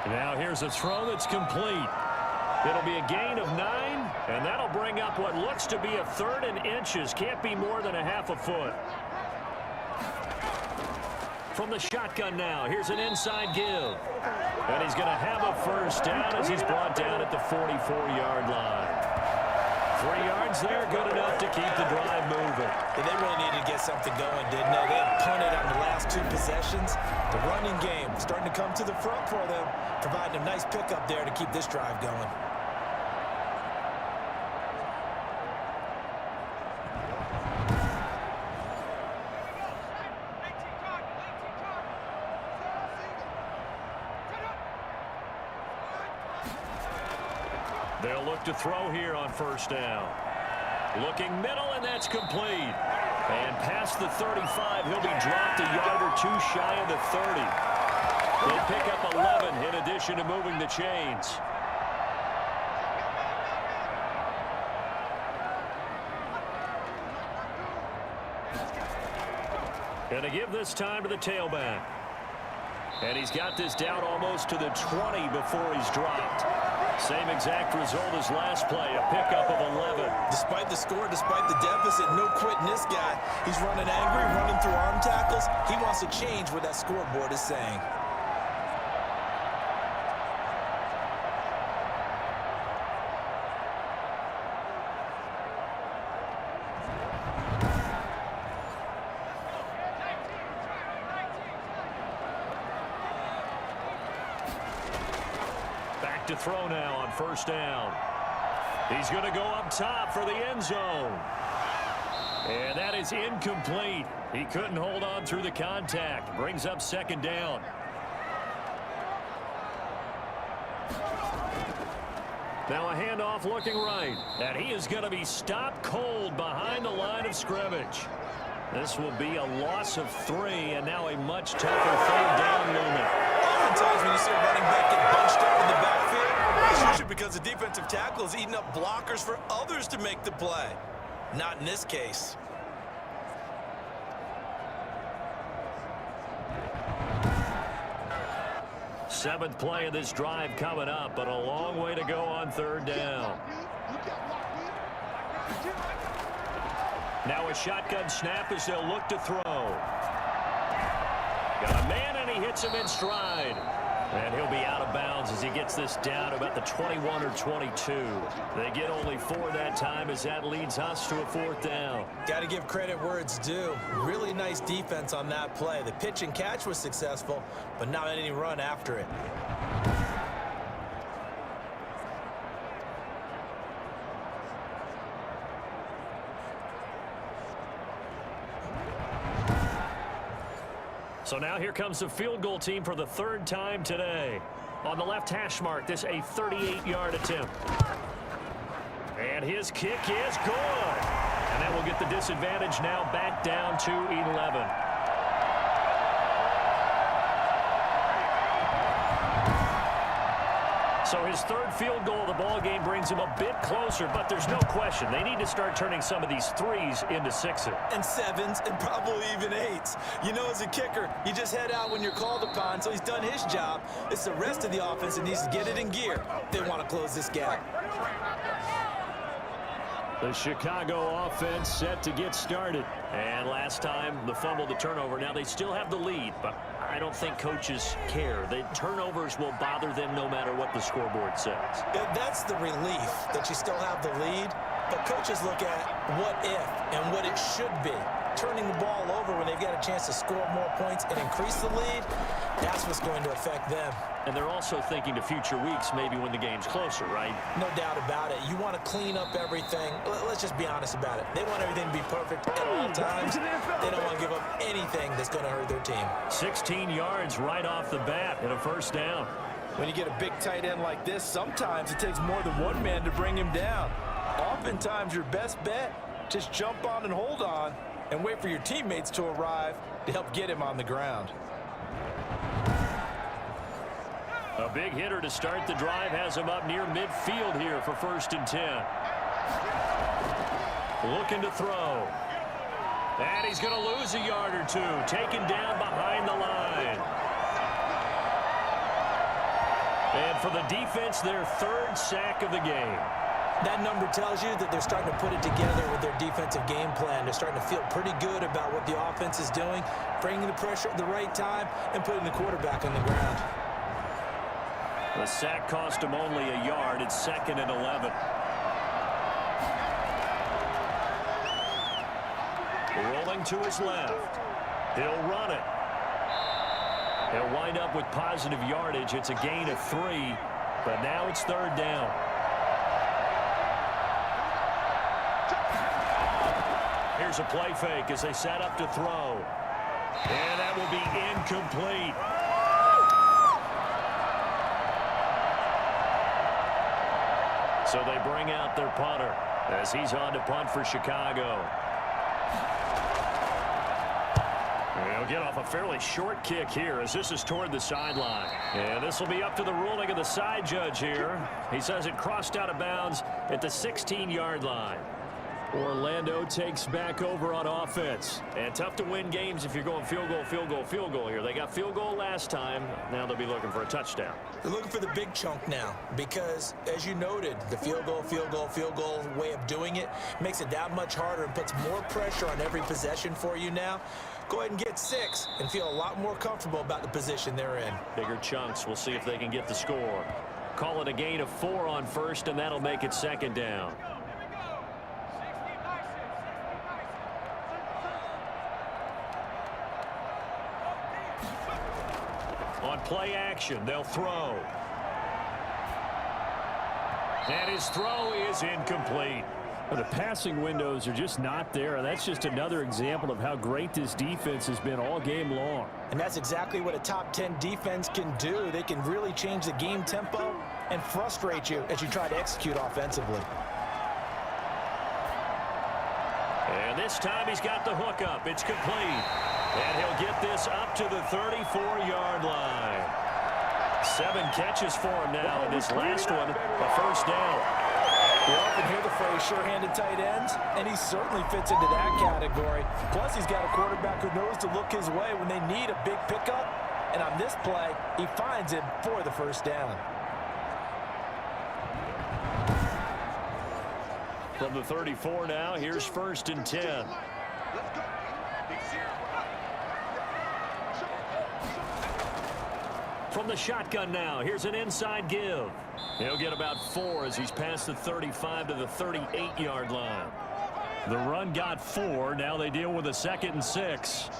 Now here's a throw that's complete. It'll be a gain of 9, and that'll bring up what looks to be a 3rd and inches. Can't be more than a half a foot. From the shotgun now, here's an inside give. And he's going to have a 1st down as he's brought down at the 44-yard line. 3 yards there, good enough to keep the drive moving. They really needed to get something going, didn't they? They had punted on the last 2 possessions. The running game starting to come to the front for them, providing a nice pickup there to keep this drive going. They'll look to throw here on 1st down. Looking middle, and that's complete. And past the 35, he'll be dropped a yard or 2 shy of the 30. They'll pick up 11 in addition to moving the chains. Gonna give this time to the tailback. And he's got this down almost to the 20 before he's dropped. Same exact result as last play, a pickup of 11. Despite the score, despite the deficit, no quitting this guy. He's running angry, running through arm tackles. He wants to change what that scoreboard is saying. To throw now on 1st down. He's going to go up top for the end zone. And that is incomplete. He couldn't hold on through the contact. Brings up 2nd down. Now a handoff looking right. And he is going to be stopped cold behind the line of scrimmage. This will be a loss of 3, and now a much tougher 3rd down movement. Oftentimes when you see a running back get bunched up in the backfield, it's usually because the defensive tackle is eating up blockers for others to make the play. Not in this case. Seventh play of this drive coming up, but a long way to go on 3rd down. Now a shotgun snap as they'll look to throw. Got a man, and he hits him in stride. And he'll be out of bounds as he gets this down about the 21 or 22. They get only 4 that time as that leads us to a 4th down. Got to give credit where it's due. Really nice defense on that play. The pitch and catch was successful, but not any run after it. So now here comes the field goal team for the 3rd time today. On the left hash mark, this a 38-yard attempt. And his kick is good. And that will get the disadvantage now back down to 11. So his third field goal of the ball game brings him a bit closer, but there's no question they need to start turning some of these threes into sixes. And sevens, and probably even eights. You know, as a kicker, you just head out when you're called upon, so he's done his job. It's the rest of the offense that needs to get it in gear if they want to close this gap. The Chicago offense set to get started. And last time, the fumble, the turnover. Now they still have the lead, but I don't think coaches care. The turnovers will bother them no matter what the scoreboard says. Yeah, that's the relief that you still have the lead, but coaches look at what if and what it should be. Turning the ball over when they've got a chance to score more points and increase the lead, that's what's going to affect them. And they're also thinking to future weeks, maybe when the game's closer, right? No doubt about it. You want to clean up everything. Let's just be honest about it. They want everything to be perfect at all times. They don't want to give up anything that's going to hurt their team. 16 yards right off the bat and a first down. When you get a big tight end like this, sometimes it takes more than one man to bring him down. Oftentimes, your best bet, just jump on and hold on and wait for your teammates to arrive to help get him on the ground. A big hitter to start the drive has him up near midfield here for 1st and 10. Looking to throw. And he's going to lose a yard or two. Taken down behind the line. And for the defense, their 3rd sack of the game. That number tells you that they're starting to put it together with their defensive game plan. They're starting to feel pretty good about what the offense is doing, bringing the pressure at the right time, and putting the quarterback on the ground. The sack cost him only a yard. It's 2nd and 11. Rolling to his left. He'll run it. He'll wind up with positive yardage. It's a gain of 3, but now it's 3rd down. Here's a play fake as they set up to throw. And that will be incomplete. So they bring out their punter as he's on to punt for Chicago. He'll get off a fairly short kick here as this is toward the sideline. And this will be up to the ruling of the side judge here. He says it crossed out of bounds at the 16-yard line. Orlando takes back over on offense. And tough to win games if you're going field goal, field goal, field goal here. They got field goal last time. Now they'll be looking for a touchdown. They're looking for the big chunk now because, as you noted, the field goal, field goal, field goal way of doing it makes it that much harder and puts more pressure on every possession for you now. Go ahead and get 6 and feel a lot more comfortable about the position they're in. Bigger chunks. We'll see if they can get the score. Call it a gain of 4 on 1st, and that'll make it 2nd down. On play action, they'll throw. And his throw is incomplete. The passing windows are just not there. That's just another example of how great this defense has been all game long. And that's exactly what a top 10 defense can do. They can really change the game tempo and frustrate you as you try to execute offensively. And this time he's got the hook up. It's complete. And he'll get this up to the 34-yard line. 7 catches for him now, and this last one, a first down. You often hear the phrase sure-handed tight ends, and he certainly fits into that category. Plus, he's got a quarterback who knows to look his way when they need a big pickup. And on this play, he finds him for the first down. From the 34 now, here's 1st and 10. From the shotgun now, here's an inside give. He'll get about 4 as he's past the 35 to the 38-yard line. The run got 4. Now they deal with a 2nd and 6.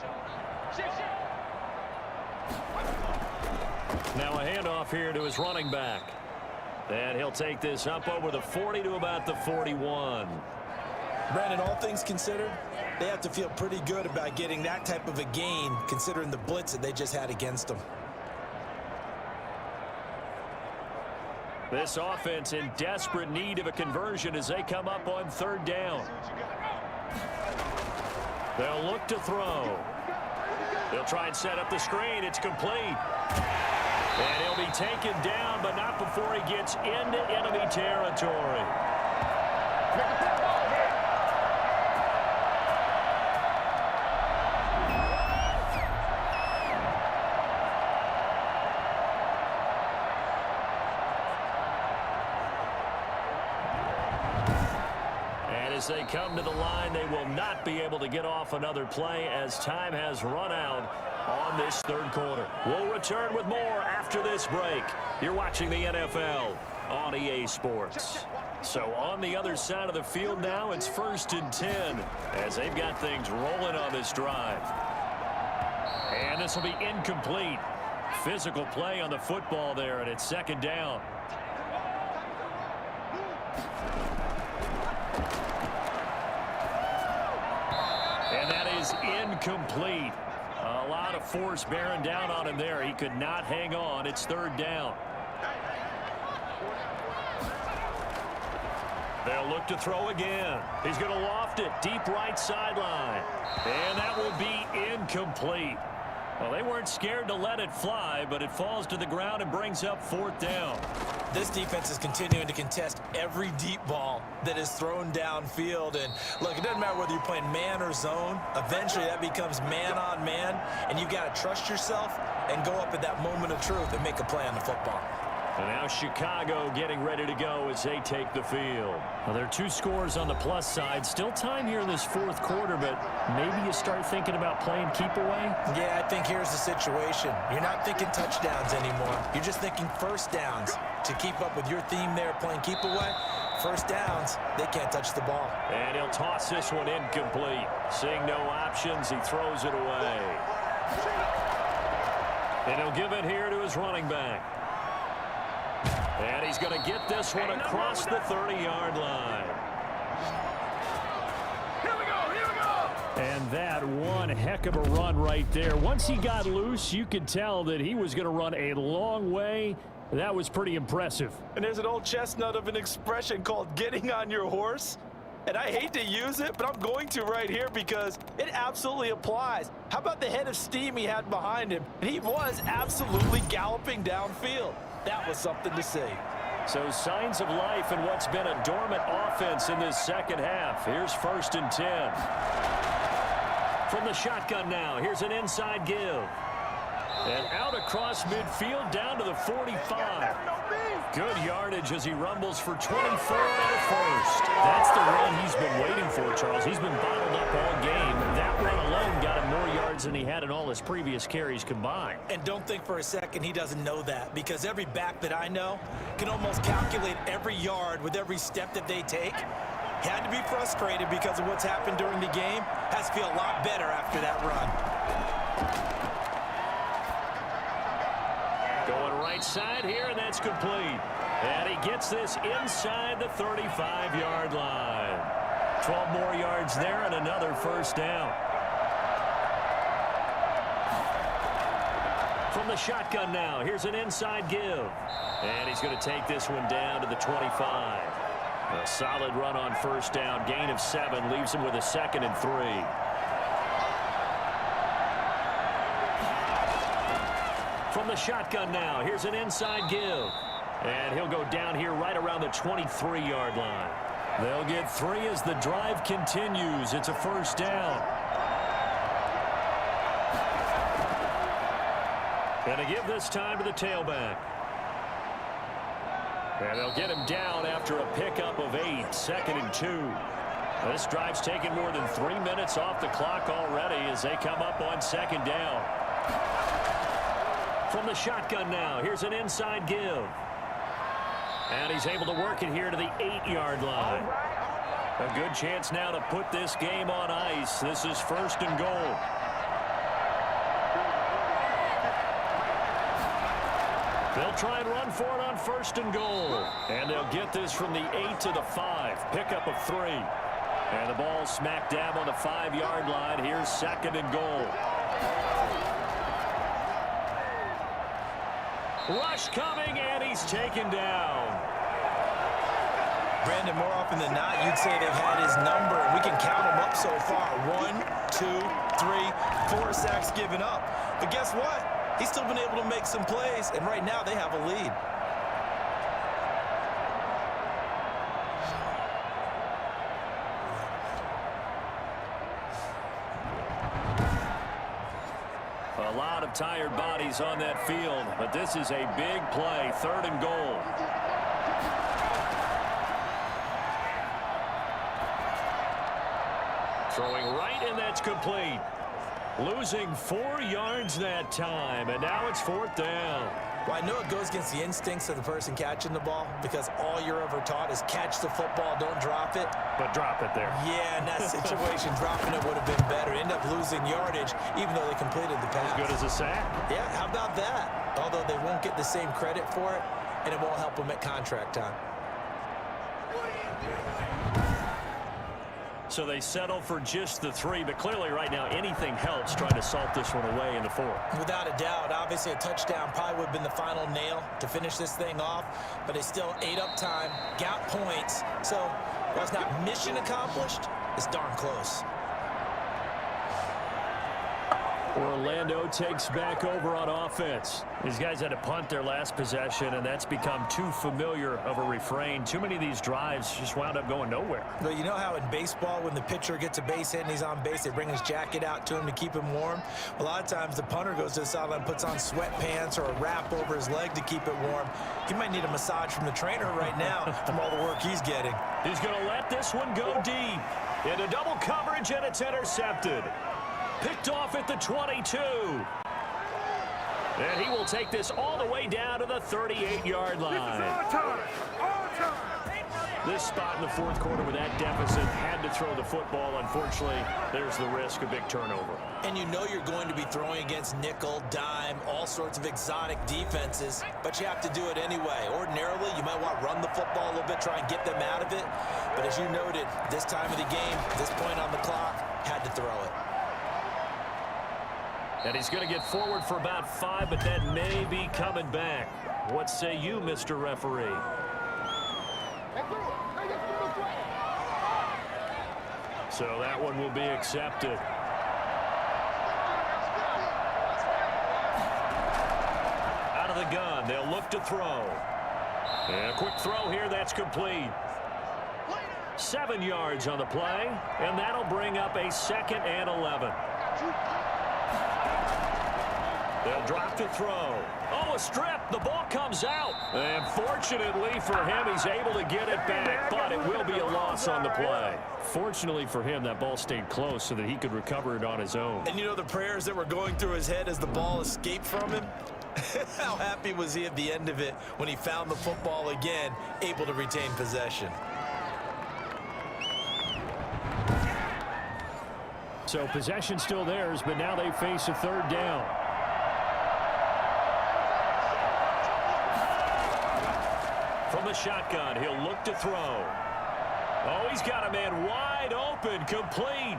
Now a handoff here to his running back. And he'll take this up over the 40 to about the 41. Brandon, all things considered, they have to feel pretty good about getting that type of a gain considering the blitz that they just had against them. This offense in desperate need of a conversion as they come up on 3rd down. They'll look to throw. They'll try and set up the screen. It's complete. And he'll be taken down, but not before he gets into enemy territory. As they come to the line, they will not be able to get off another play as time has run out on this third quarter. We'll return with more after this break. You're watching the NFL on EA Sports. So on the other side of the field now, it's 1st and 10 as they've got things rolling on this drive. And this will be incomplete. Physical play on the football there, and it's 2nd down. And that is incomplete. A lot of force bearing down on him there. He could not hang on. It's 3rd down. They'll look to throw again. He's going to loft it deep right sideline. And that will be incomplete. Well, they weren't scared to let it fly, but it falls to the ground and brings up 4th down. This defense is continuing to contest every deep ball that is thrown downfield. And look, it doesn't matter whether you're playing man or zone. Eventually that becomes man on man, and you've got to trust yourself and go up at that moment of truth and make a play on the football. And now Chicago getting ready to go as they take the field. Well, there are 2 scores on the plus side. Still time here in this 4th quarter, but maybe you start thinking about playing keep away? Yeah, I think here's the situation. You're not thinking touchdowns anymore. You're just thinking 1st downs. To keep up with your theme there, playing keep away, 1st downs, they can't touch the ball. And he'll toss this one incomplete. Seeing no options, he throws it away. And he'll give it here to his running back. And he's going to get this one across the 30-yard line. Here we go. And that one heck of a run right there. Once he got loose, you could tell that he was going to run a long way. That was pretty impressive. And there's an old chestnut of an expression called getting on your horse. And I hate to use it, but I'm going to right here because it absolutely applies. How about the head of steam he had behind him? And he was absolutely galloping downfield. That was something to see. So signs of life in what's been a dormant offense in this 2nd half. Here's 1st and 10. From the shotgun now, here's an inside give. And out across midfield down to the 45. Good yardage as he rumbles for 24 and a 1st. That's the run he's been waiting for, Charles. He's been bottled up all game. That run alone got him more yards than he had in all his previous carries combined. And don't think for a second he doesn't know that, because every back that I know can almost calculate every yard with every step that they take. Had to be frustrated because of what's happened during the game. Has to feel a lot better after that run. Going right side here, and that's complete. And he gets this inside the 35-yard line. 12 more yards there and another 1st down. From the shotgun now, here's an inside give. And he's going to take this one down to the 25. A solid run on 1st down. Gain of 7 leaves him with a 2nd and 3. From the shotgun now, here's an inside give. And he'll go down here right around the 23-yard line. They'll get 3 as the drive continues. It's a 1st down. And to give this time to the tailback. And they'll get him down after a pickup of 8, 2nd and 2. This drive's taken more than 3 minutes off the clock already as they come up on 2nd down. From the shotgun now, here's an inside give. And he's able to work it here to the 8-yard line. A good chance now to put this game on ice. This is 1st and goal. They'll try and run for it on 1st and goal. And they'll get this from the 8 to the 5. Pickup of 3. And the ball smack dab on the 5-yard line. Here's 2nd and goal. Rush coming, and he's taken down. Brandon, more often than not, you'd say they've had his number, and we can count them up so far. 1, 2, 3, 4 sacks given up. But guess what? he's still been able to make some plays, and right now they have a lead. A lot of tired bodies on that field, but this is a big play, 3rd and goal. Throwing right, and that's complete. Losing 4 yards that time, and now it's 4th down. Well, I know it goes against the instincts of the person catching the ball because all you're ever taught is catch the football, don't drop it. But drop it there. Yeah, in that situation, dropping it would have been better. End up losing yardage, even though they completed the pass. As good as a sack. Yeah, how about that? Although they won't get the same credit for it, and it won't help them at contract time. So they settle for just the 3, but clearly right now anything helps trying to salt this one away in the 4th. Without a doubt, obviously a touchdown probably would have been the final nail to finish this thing off, but they still ate up time, got points. So while it's not mission accomplished, it's darn close. Orlando takes back over on offense. These guys had to punt their last possession, and that's become too familiar of a refrain. Too many of these drives just wound up going nowhere. But you know how in baseball, when the pitcher gets a base hit and he's on base, they bring his jacket out to him to keep him warm? A lot of times the punter goes to the sideline, puts on sweatpants or a wrap over his leg to keep it warm. He might need a massage from the trainer right now from all the work he's getting. He's going to let this one go deep. Into double coverage, and it's intercepted. Picked off at the 22. And he will take this all the way down to the 38-yard line. This spot in the 4th quarter with that deficit had to throw the football. Unfortunately, there's the risk of big turnover. And you know you're going to be throwing against nickel, dime, all sorts of exotic defenses, but you have to do it anyway. Ordinarily, you might want to run the football a little bit, try and get them out of it. But as you noted, this time of the game, this point on the clock, had to throw it. And he's going to get forward for about 5, but that may be coming back. What say you, Mr. Referee? So that one will be accepted. Out of the gun, they'll look to throw. And a quick throw here, that's complete. 7 yards on the play, and that'll bring up a 2nd and 11. They'll drop to throw. Oh, a strip. The ball comes out. And fortunately for him, he's able to get it back, but it will be a loss on the play. Fortunately for him, that ball stayed close so that he could recover it on his own. And you know the prayers that were going through his head as the ball escaped from him? How happy was he at the end of it when he found the football again, able to retain possession? So possession still theirs, but now they face a 3rd down. From the shotgun, he'll look to throw. Oh, he's got a man wide open, complete.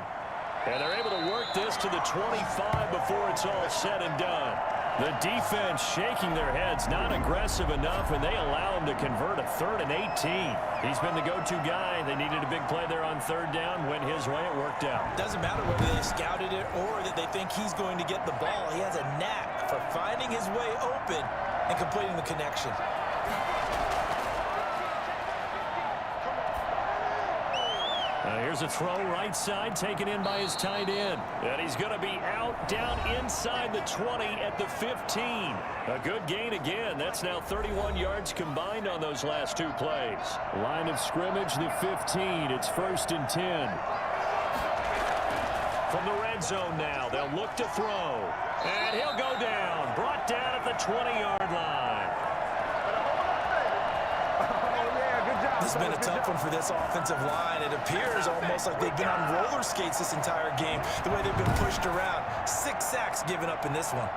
And they're able to work this to the 25 before it's all said and done. The defense shaking their heads, not aggressive enough, and they allow him to convert a 3rd and 18. He's been the go-to guy. They needed a big play there on 3rd down. Went his way, it worked out. Doesn't matter whether they've scouted it or that they think he's going to get the ball. He has a knack for finding his way open and completing the connection. Here's a throw right side, taken in by his tight end. And he's going to be out down inside the 20 at the 15. A good gain again. That's now 31 yards combined on those last 2 plays. Line of scrimmage, the 15. It's 1st and 10. From the red zone now, they'll look to throw. And he'll go down. Brought down at the 20-yard line. This has been a tough one for this offensive line. It appears almost like they've been on roller skates this entire game, the way they've been pushed around. 6 sacks given up in this one.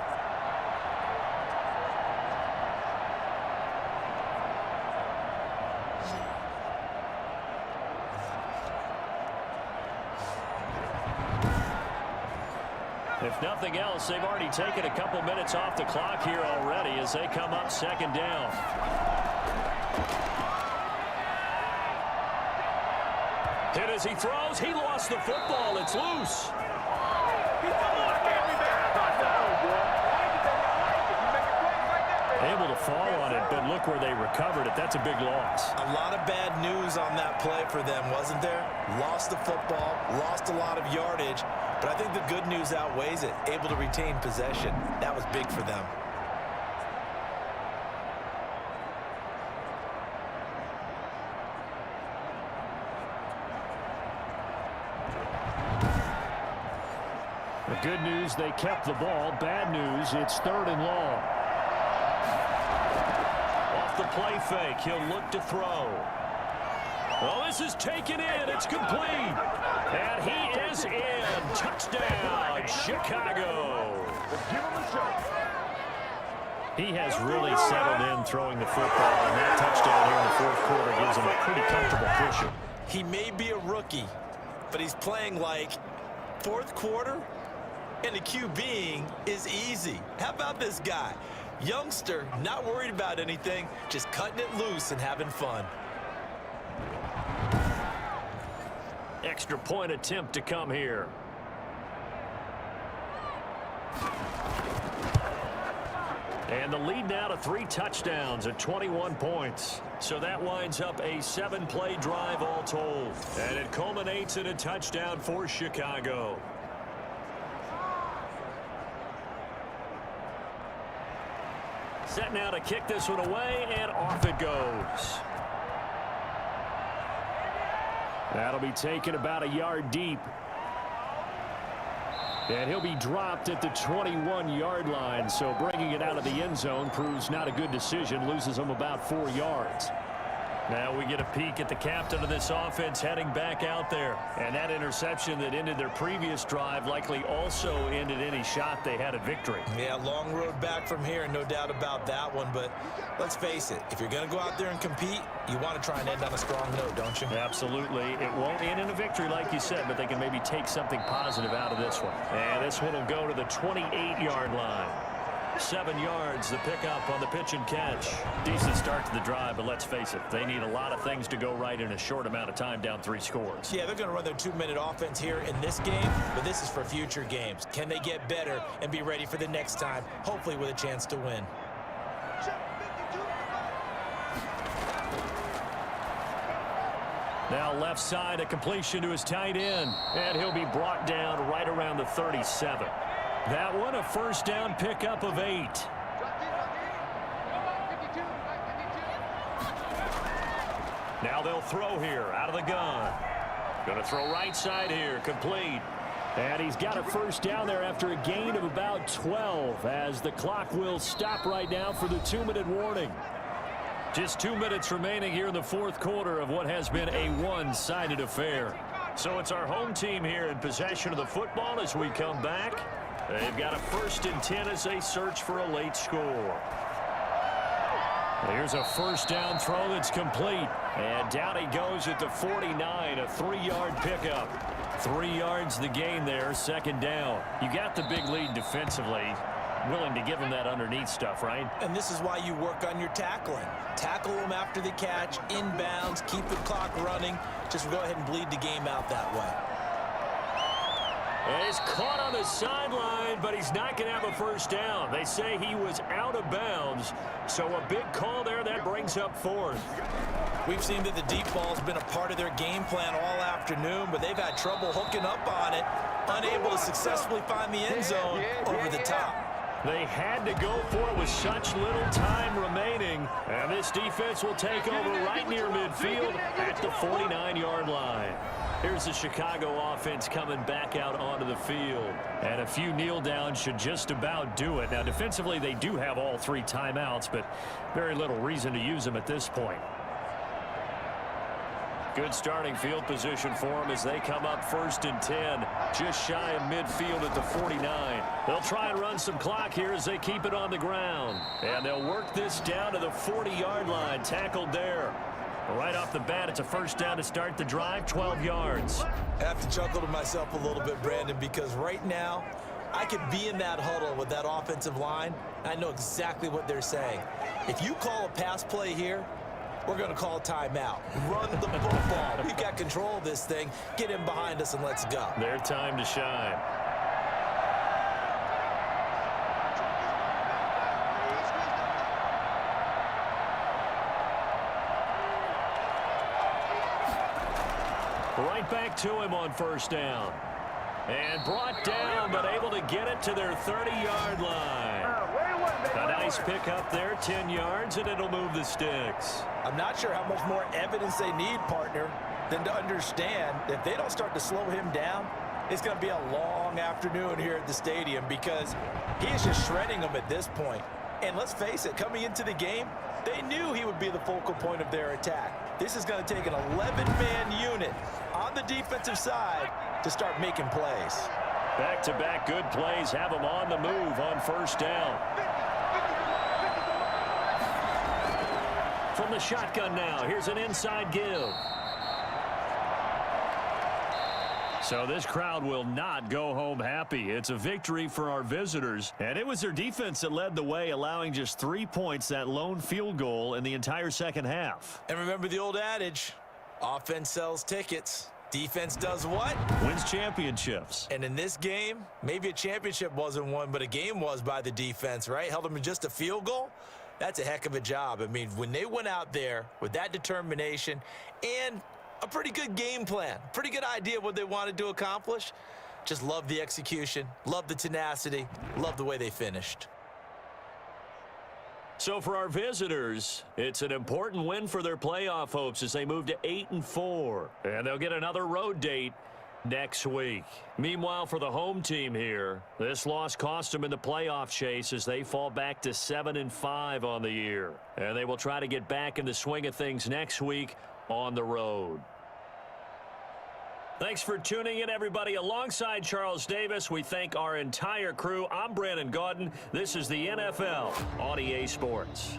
If nothing else, they've already taken a couple minutes off the clock here already as they come up 2nd down. Hit as he throws. He lost the football. It's loose. fall on it, but look where they recovered it. That's a big loss. A lot of bad news on that play for them, wasn't there? Lost the football, lost a lot of yardage, but I think the good news outweighs it. Able to retain possession. That was big for them. The good news, they kept the ball. Bad news, it's 3rd and long. Off the play fake, he'll look to throw. Well, this is taken in. It's complete. And he is in. Touchdown, Chicago. He has really settled in throwing the football, and that touchdown here in the 4th quarter gives him a pretty comfortable cushion. He may be a rookie, but he's playing like 4th quarter, and the QBing is easy. How about this guy? Youngster, not worried about anything, just cutting it loose and having fun. Extra point attempt to come here. And the lead now to 3 touchdowns at 21 points. So that winds up a 7-play drive all told. And it culminates in a touchdown for Chicago. Set now to kick this one away, and off it goes. That'll be taken about a yard deep. And he'll be dropped at the 21-yard line, so bringing it out of the end zone proves not a good decision, loses him about 4 yards. Now we get a peek at the captain of this offense heading back out there. And that interception that ended their previous drive likely also ended any shot they had at victory. Yeah, long road back from here, no doubt about that one. But let's face it, if you're going to go out there and compete, you want to try and end on a strong note, don't you? Absolutely. It won't end in a victory like you said, but they can maybe take something positive out of this one. And this one will go to the 28-yard line. 7 yards, the pickup on the pitch and catch. Decent start to the drive, but let's face it, they need a lot of things to go right in a short amount of time, down 3 scores. Yeah, they're going to run their 2-minute offense here in this game, but this is for future games. Can they get better and be ready for the next time, hopefully with a chance to win? Now left side, a completion to his tight end, and he'll be brought down right around the 37. That one, a first down pickup of 8. Now they'll throw here out of the gun. Going to throw right side here, complete. And he's got a first down there after a gain of about 12 as the clock will stop right now for the 2-minute warning. Just 2 minutes remaining here in the 4th quarter of what has been a one-sided affair. So it's our home team here in possession of the football as we come back. They've got a 1st and 10 as they search for a late score. Here's a first down throw that's complete. And down he goes at the 49, a 3-yard pickup. 3 yards the gain there, 2nd down. You got the big lead defensively. Willing to give him that underneath stuff, right? And this is why you work on your tackling. Tackle them after the catch, inbounds, keep the clock running. Just go ahead and bleed the game out that way. And he's caught on the sideline, but he's not going to have a first down. They say he was out of bounds, so a big call there that brings up 4th. We've seen that the deep ball's been a part of their game plan all afternoon, but they've had trouble hooking up on it, unable to successfully find the end zone over the top. They had to go for it with such little time remaining, and this defense will take over right near midfield at the 49-yard line. Here's the Chicago offense coming back out onto the field. And a few kneel downs should just about do it. Now, defensively, they do have all 3 timeouts, but very little reason to use them at this point. Good starting field position for them as they come up 1st and 10. Just shy of midfield at the 49. They'll try and run some clock here as they keep it on the ground. And they'll work this down to the 40-yard line. Tackled there. Right off the bat, it's a first down to start the drive, 12 yards. I have to chuckle to myself a little bit, Brandon, because right now, I could be in that huddle with that offensive line. I know exactly what they're saying. If you call a pass play here, we're going to call a timeout. Run the football. We've got control of this thing. Get in behind us and let's go. Their time to shine. Right back to him on first down. And brought down, but able to get it to their 30-yard line. A nice pickup there, 10 yards, and it'll move the sticks. I'm not sure how much more evidence they need, partner, than to understand that if they don't start to slow him down, it's going to be a long afternoon here at the stadium because he is just shredding them at this point. And let's face it, coming into the game, they knew he would be the focal point of their attack. This is going to take an 11-man unit on the defensive side to start making plays. Back-to-back good plays have them on the move on first down. From the shotgun now, here's an inside give. So this crowd will not go home happy. It's a victory for our visitors, and it was their defense that led the way, allowing just 3 points, that lone field goal in the entire second half. And remember the old adage, offense sells tickets. Defense does what? Wins championships. And in this game, maybe a championship wasn't won, but a game was by the defense, right? Held them to just a field goal. That's a heck of a job. I mean, when they went out there with that determination and a pretty good game plan, pretty good idea what they wanted to accomplish, just love the execution, love the tenacity, love the way they finished. So for our visitors, it's an important win for their playoff hopes as they move to 8-4. And they'll get another road date next week. Meanwhile, for the home team here, this loss cost them in the playoff chase as they fall back to 7-5 on the year. And they will try to get back in the swing of things next week on the road. Thanks for tuning in, everybody. Alongside Charles Davis, we thank our entire crew. I'm Brandon Gaudin. This is the NFL on EA Sports.